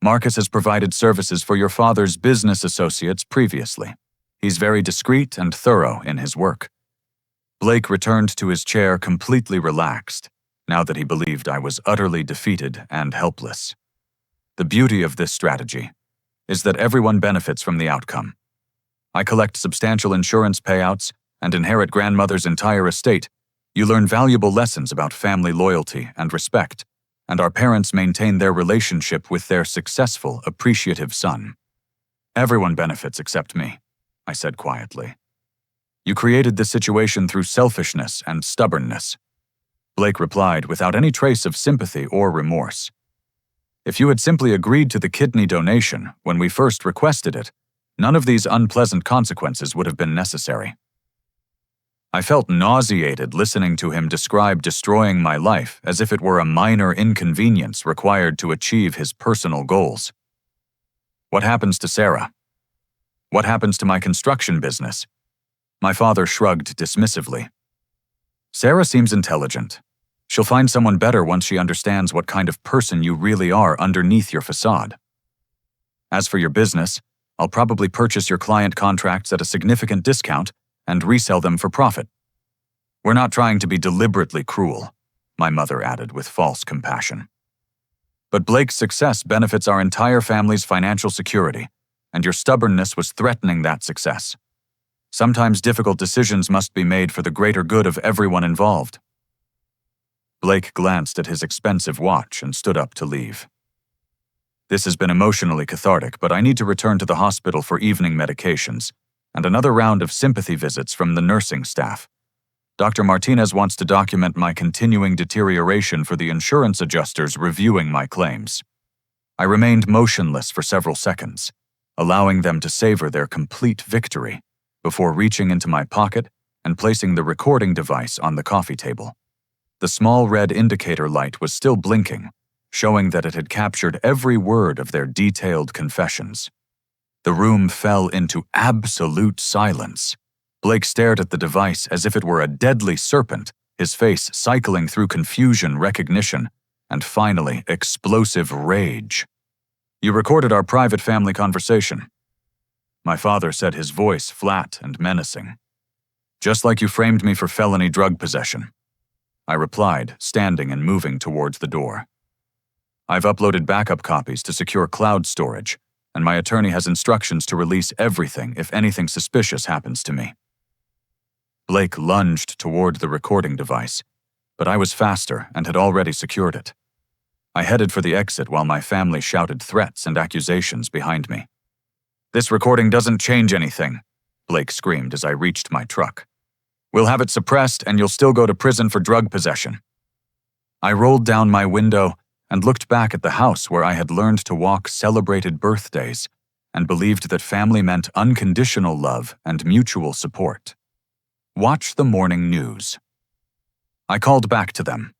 Marcus has provided services for your father's business associates previously. He's very discreet and thorough in his work. Blake returned to his chair completely relaxed, now that he believed I was utterly defeated and helpless. The beauty of this strategy is that everyone benefits from the outcome. I collect substantial insurance payouts and inherit grandmother's entire estate. You learn valuable lessons about family loyalty and respect, and our parents maintain their relationship with their successful, appreciative son. Everyone benefits except me, I said quietly. You created this situation through selfishness and stubbornness, Blake replied without any trace of sympathy or remorse. If you had simply agreed to the kidney donation when we first requested it, none of these unpleasant consequences would have been necessary. I felt nauseated listening to him describe destroying my life as if it were a minor inconvenience required to achieve his personal goals. What happens to Sarah? What happens to my construction business? My father shrugged dismissively. Sarah seems intelligent. She'll find someone better once she understands what kind of person you really are underneath your facade. As for your business, I'll probably purchase your client contracts at a significant discount and resell them for profit. We're not trying to be deliberately cruel, my mother added with false compassion. But Blake's success benefits our entire family's financial security, and your stubbornness was threatening that success. Sometimes difficult decisions must be made for the greater good of everyone involved. Blake glanced at his expensive watch and stood up to leave. This has been emotionally cathartic, but I need to return to the hospital for evening medications and another round of sympathy visits from the nursing staff. Dr. Martinez wants to document my continuing deterioration for the insurance adjusters reviewing my claims. I remained motionless for several seconds, allowing them to savor their complete victory before reaching into my pocket and placing the recording device on the coffee table. The small red indicator light was still blinking, showing that it had captured every word of their detailed confessions. The room fell into absolute silence. Blake stared at the device as if it were a deadly serpent, his face cycling through confusion, recognition, and finally, explosive rage. You recorded our private family conversation. My father said, his voice flat and menacing. Just like you framed me for felony drug possession. I replied, standing and moving towards the door. I've uploaded backup copies to secure cloud storage, and my attorney has instructions to release everything if anything suspicious happens to me. Blake lunged toward the recording device, but I was faster and had already secured it. I headed for the exit while my family shouted threats and accusations behind me. This recording doesn't change anything, Blake screamed as I reached my truck. We'll have it suppressed and you'll still go to prison for drug possession. I rolled down my window and looked back at the house where I had learned to walk celebrated birthdays and believed that family meant unconditional love and mutual support. Watch the morning news. I called back to them.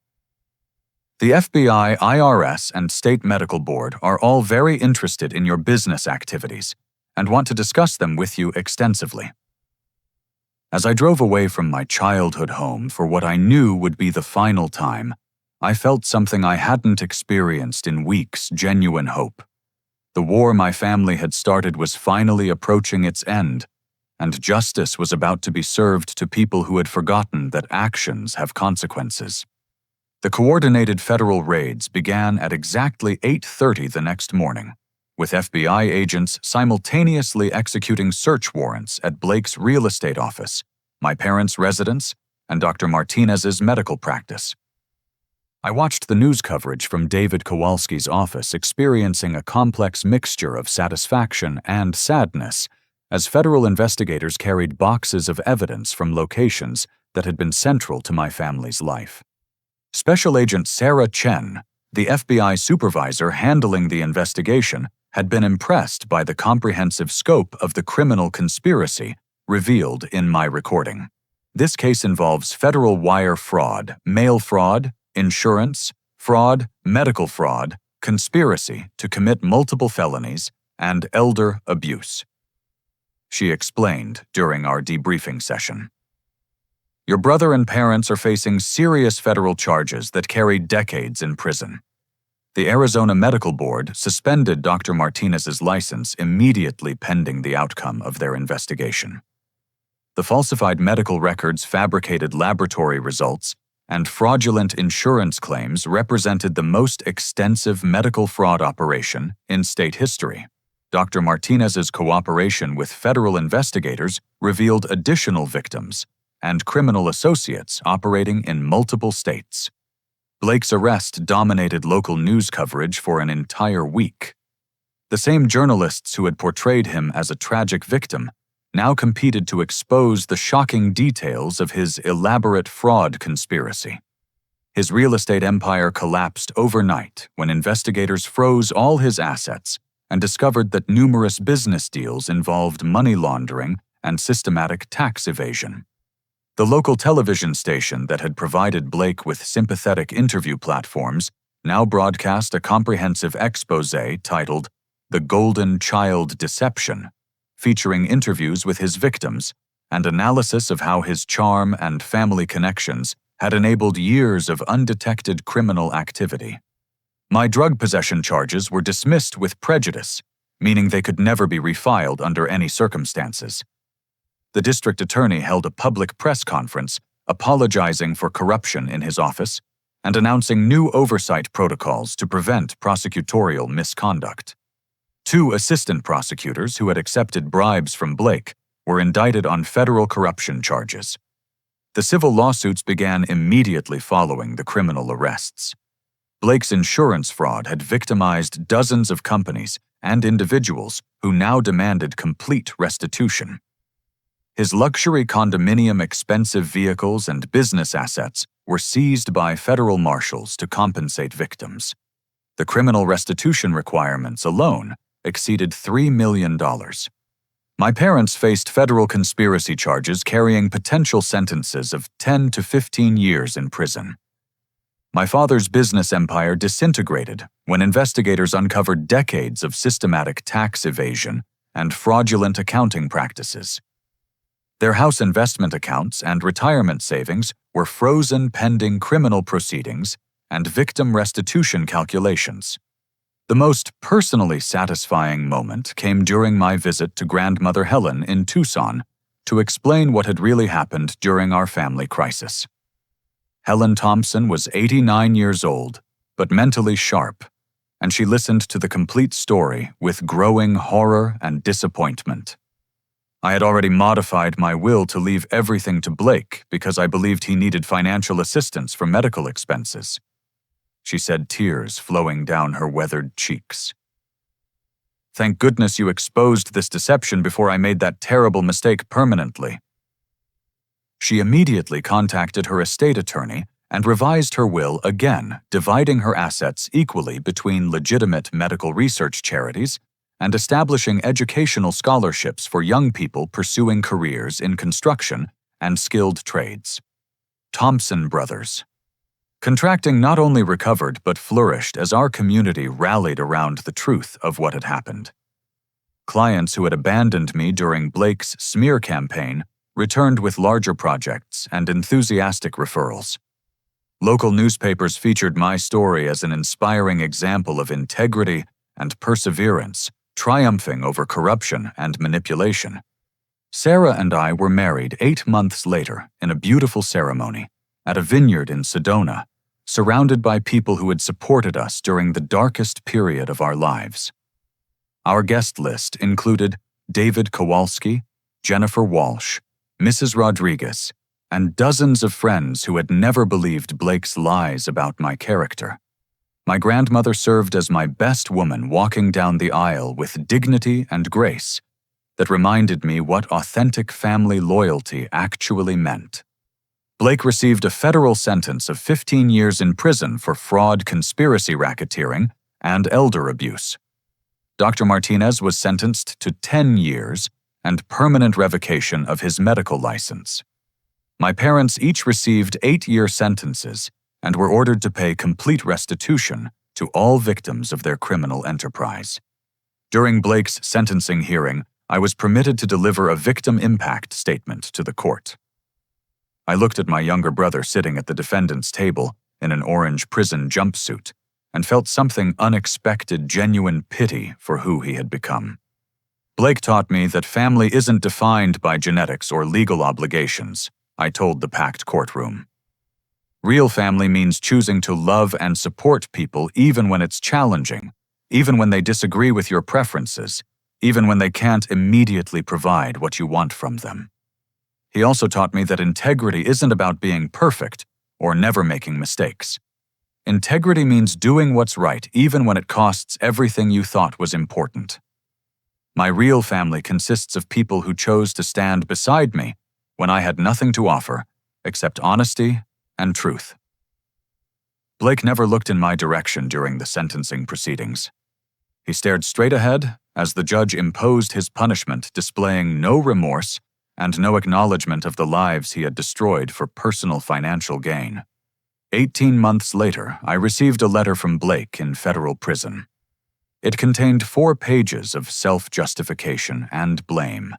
The FBI, IRS, and State Medical Board are all very interested in your business activities and want to discuss them with you extensively. As I drove away from my childhood home for what I knew would be the final time, I felt something I hadn't experienced in weeks: genuine hope. The war my family had started was finally approaching its end, and justice was about to be served to people who had forgotten that actions have consequences. The coordinated federal raids began at exactly 8:30 the next morning, with FBI agents simultaneously executing search warrants at Blake's real estate office, my parents' residence, and Dr. Martinez's medical practice. I watched the news coverage from David Kowalski's office, experiencing a complex mixture of satisfaction and sadness as federal investigators carried boxes of evidence from locations that had been central to my family's life. Special Agent Sarah Chen, the FBI supervisor handling the investigation, had been impressed by the comprehensive scope of the criminal conspiracy revealed in my recording. This case involves federal wire fraud, mail fraud, insurance, fraud, medical fraud, conspiracy to commit multiple felonies, and elder abuse. she explained during our debriefing session. Your brother and parents are facing serious federal charges that carry decades in prison. The Arizona Medical Board suspended Dr. Martinez's license immediately pending the outcome of their investigation. The falsified medical records, fabricated laboratory results, and fraudulent insurance claims represented the most extensive medical fraud operation in state history. Dr. Martinez's cooperation with federal investigators revealed additional victims and criminal associates operating in multiple states. Blake's arrest dominated local news coverage for an entire week. The same journalists who had portrayed him as a tragic victim now competed to expose the shocking details of his elaborate fraud conspiracy. His real estate empire collapsed overnight when investigators froze all his assets and discovered that numerous business deals involved money laundering and systematic tax evasion. The local television station that had provided Blake with sympathetic interview platforms now broadcast a comprehensive exposé titled The Golden Child Deception, featuring interviews with his victims and analysis of how his charm and family connections had enabled years of undetected criminal activity. My drug possession charges were dismissed with prejudice, meaning they could never be refiled under any circumstances. The district attorney held a public press conference apologizing for corruption in his office and announcing new oversight protocols to prevent prosecutorial misconduct. 2 assistant prosecutors who had accepted bribes from Blake were indicted on federal corruption charges. The civil lawsuits began immediately following the criminal arrests. Blake's insurance fraud had victimized dozens of companies and individuals who now demanded complete restitution. His luxury condominium, expensive vehicles, and business assets were seized by federal marshals to compensate victims. The criminal restitution requirements alone exceeded $3 million. My parents faced federal conspiracy charges carrying potential sentences of 10 to 15 years in prison. My father's business empire disintegrated when investigators uncovered decades of systematic tax evasion and fraudulent accounting practices. Their house investment accounts and retirement savings were frozen pending criminal proceedings and victim restitution calculations. The most personally satisfying moment came during my visit to Grandmother Helen in Tucson to explain what had really happened during our family crisis. Helen Thompson was 89 years old, but mentally sharp, and she listened to the complete story with growing horror and disappointment. I had already modified my will to leave everything to Blake because I believed he needed financial assistance for medical expenses, she said, tears flowing down her weathered cheeks. Thank goodness you exposed this deception before I made that terrible mistake permanently. She immediately contacted her estate attorney and revised her will again, dividing her assets equally between legitimate medical research charities and establishing educational scholarships for young people pursuing careers in construction and skilled trades. Thompson Brothers. Contracting not only recovered but flourished as our community rallied around the truth of what had happened. Clients who had abandoned me during Blake's smear campaign returned with larger projects and enthusiastic referrals. Local newspapers featured my story as an inspiring example of integrity and perseverance, triumphing over corruption and manipulation. Sarah and I were married 8 months later in a beautiful ceremony at a vineyard in Sedona, surrounded by people who had supported us during the darkest period of our lives. Our guest list included David Kowalski, Jennifer Walsh, Mrs. Rodriguez, and dozens of friends who had never believed Blake's lies about my character. My grandmother served as my best woman, walking down the aisle with dignity and grace that reminded me what authentic family loyalty actually meant. Blake received a federal sentence of 15 years in prison for fraud, conspiracy racketeering, and elder abuse. Dr. Martinez was sentenced to 10 years and permanent revocation of his medical license. My parents each received 8-year sentences and were ordered to pay complete restitution to all victims of their criminal enterprise. During Blake's sentencing hearing, I was permitted to deliver a victim impact statement to the court. I looked at my younger brother sitting at the defendant's table in an orange prison jumpsuit and felt something unexpected, genuine pity for who he had become. Blake taught me that family isn't defined by genetics or legal obligations, I told the packed courtroom. Real family means choosing to love and support people even when it's challenging, even when they disagree with your preferences, even when they can't immediately provide what you want from them. He also taught me that integrity isn't about being perfect or never making mistakes. Integrity means doing what's right even when it costs everything you thought was important. My real family consists of people who chose to stand beside me when I had nothing to offer except honesty and truth. Blake never looked in my direction during the sentencing proceedings. He stared straight ahead as the judge imposed his punishment, displaying no remorse and no acknowledgement of the lives he had destroyed for personal financial gain. 18 months later, I received a letter from Blake in federal prison. It contained 4 pages of self-justification and blame,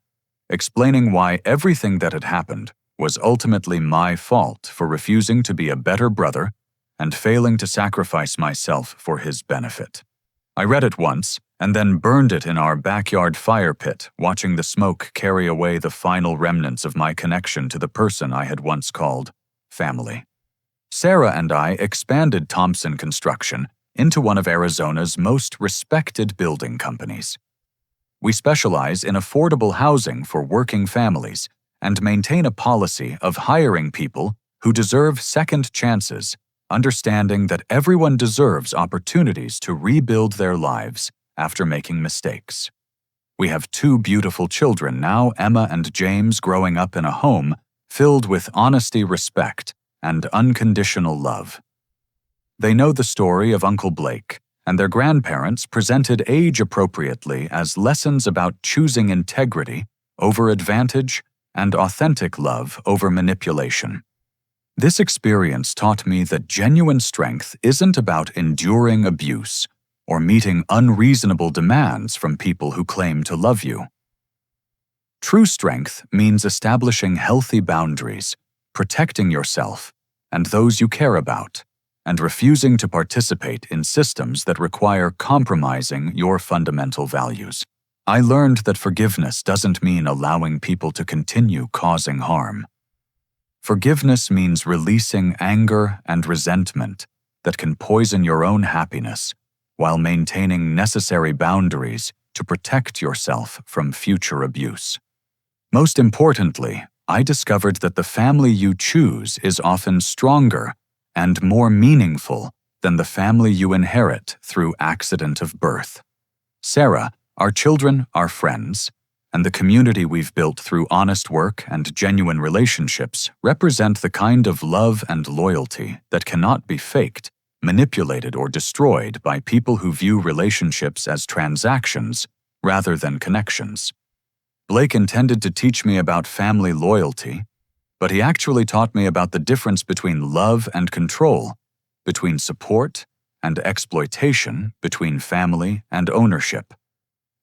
explaining why everything that had happened was ultimately my fault for refusing to be a better brother and failing to sacrifice myself for his benefit. I read it once and then burned it in our backyard fire pit, watching the smoke carry away the final remnants of my connection to the person I had once called family. Sarah and I expanded Thompson Construction into one of Arizona's most respected building companies. We specialize in affordable housing for working families and maintain a policy of hiring people who deserve second chances, understanding that everyone deserves opportunities to rebuild their lives after making mistakes. We have 2 beautiful children now, Emma and James, growing up in a home filled with honesty, respect, and unconditional love. They know the story of Uncle Blake, and their grandparents presented age-appropriately as lessons about choosing integrity over advantage and authentic love over manipulation. This experience taught me that genuine strength isn't about enduring abuse or meeting unreasonable demands from people who claim to love you. True strength means establishing healthy boundaries, protecting yourself and those you care about, and refusing to participate in systems that require compromising your fundamental values. I learned that forgiveness doesn't mean allowing people to continue causing harm. Forgiveness means releasing anger and resentment that can poison your own happiness while maintaining necessary boundaries to protect yourself from future abuse. Most importantly, I discovered that the family you choose is often stronger and more meaningful than the family you inherit through accident of birth. Sarah, our children, our friends, and the community we've built through honest work and genuine relationships represent the kind of love and loyalty that cannot be faked, manipulated, or destroyed by people who view relationships as transactions rather than connections. Blake intended to teach me about family loyalty, but he actually taught me about the difference between love and control, between support and exploitation, between family and ownership.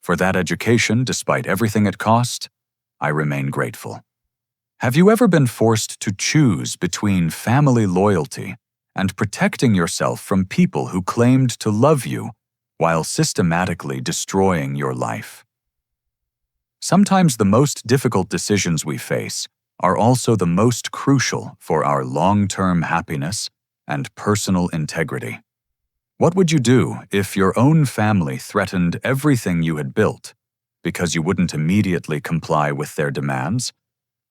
For that education, despite everything it cost, I remain grateful. Have you ever been forced to choose between family loyalty and protecting yourself from people who claimed to love you while systematically destroying your life? Sometimes the most difficult decisions we face are also the most crucial for our long-term happiness and personal integrity. What would you do if your own family threatened everything you had built because you wouldn't immediately comply with their demands?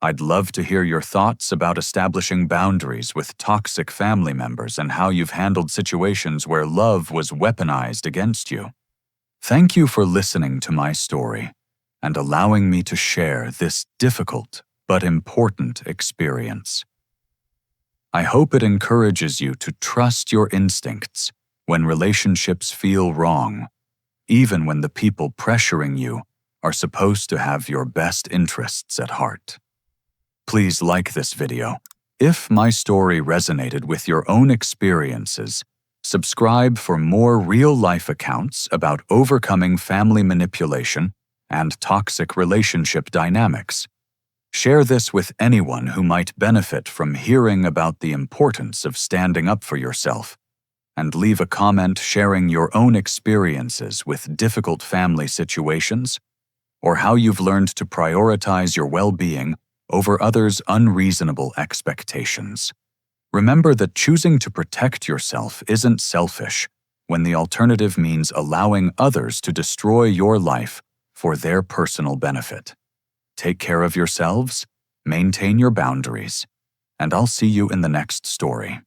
I'd love to hear your thoughts about establishing boundaries with toxic family members and how you've handled situations where love was weaponized against you. Thank you for listening to my story and allowing me to share this difficult but important experience. I hope it encourages you to trust your instincts when relationships feel wrong, even when the people pressuring you are supposed to have your best interests at heart. Please like this video. If my story resonated with your own experiences, subscribe for more real-life accounts about overcoming family manipulation and toxic relationship dynamics. Share this with anyone who might benefit from hearing about the importance of standing up for yourself, and leave a comment sharing your own experiences with difficult family situations or how you've learned to prioritize your well-being over others' unreasonable expectations. Remember that choosing to protect yourself isn't selfish when the alternative means allowing others to destroy your life for their personal benefit. Take care of yourselves, maintain your boundaries, and I'll see you in the next story.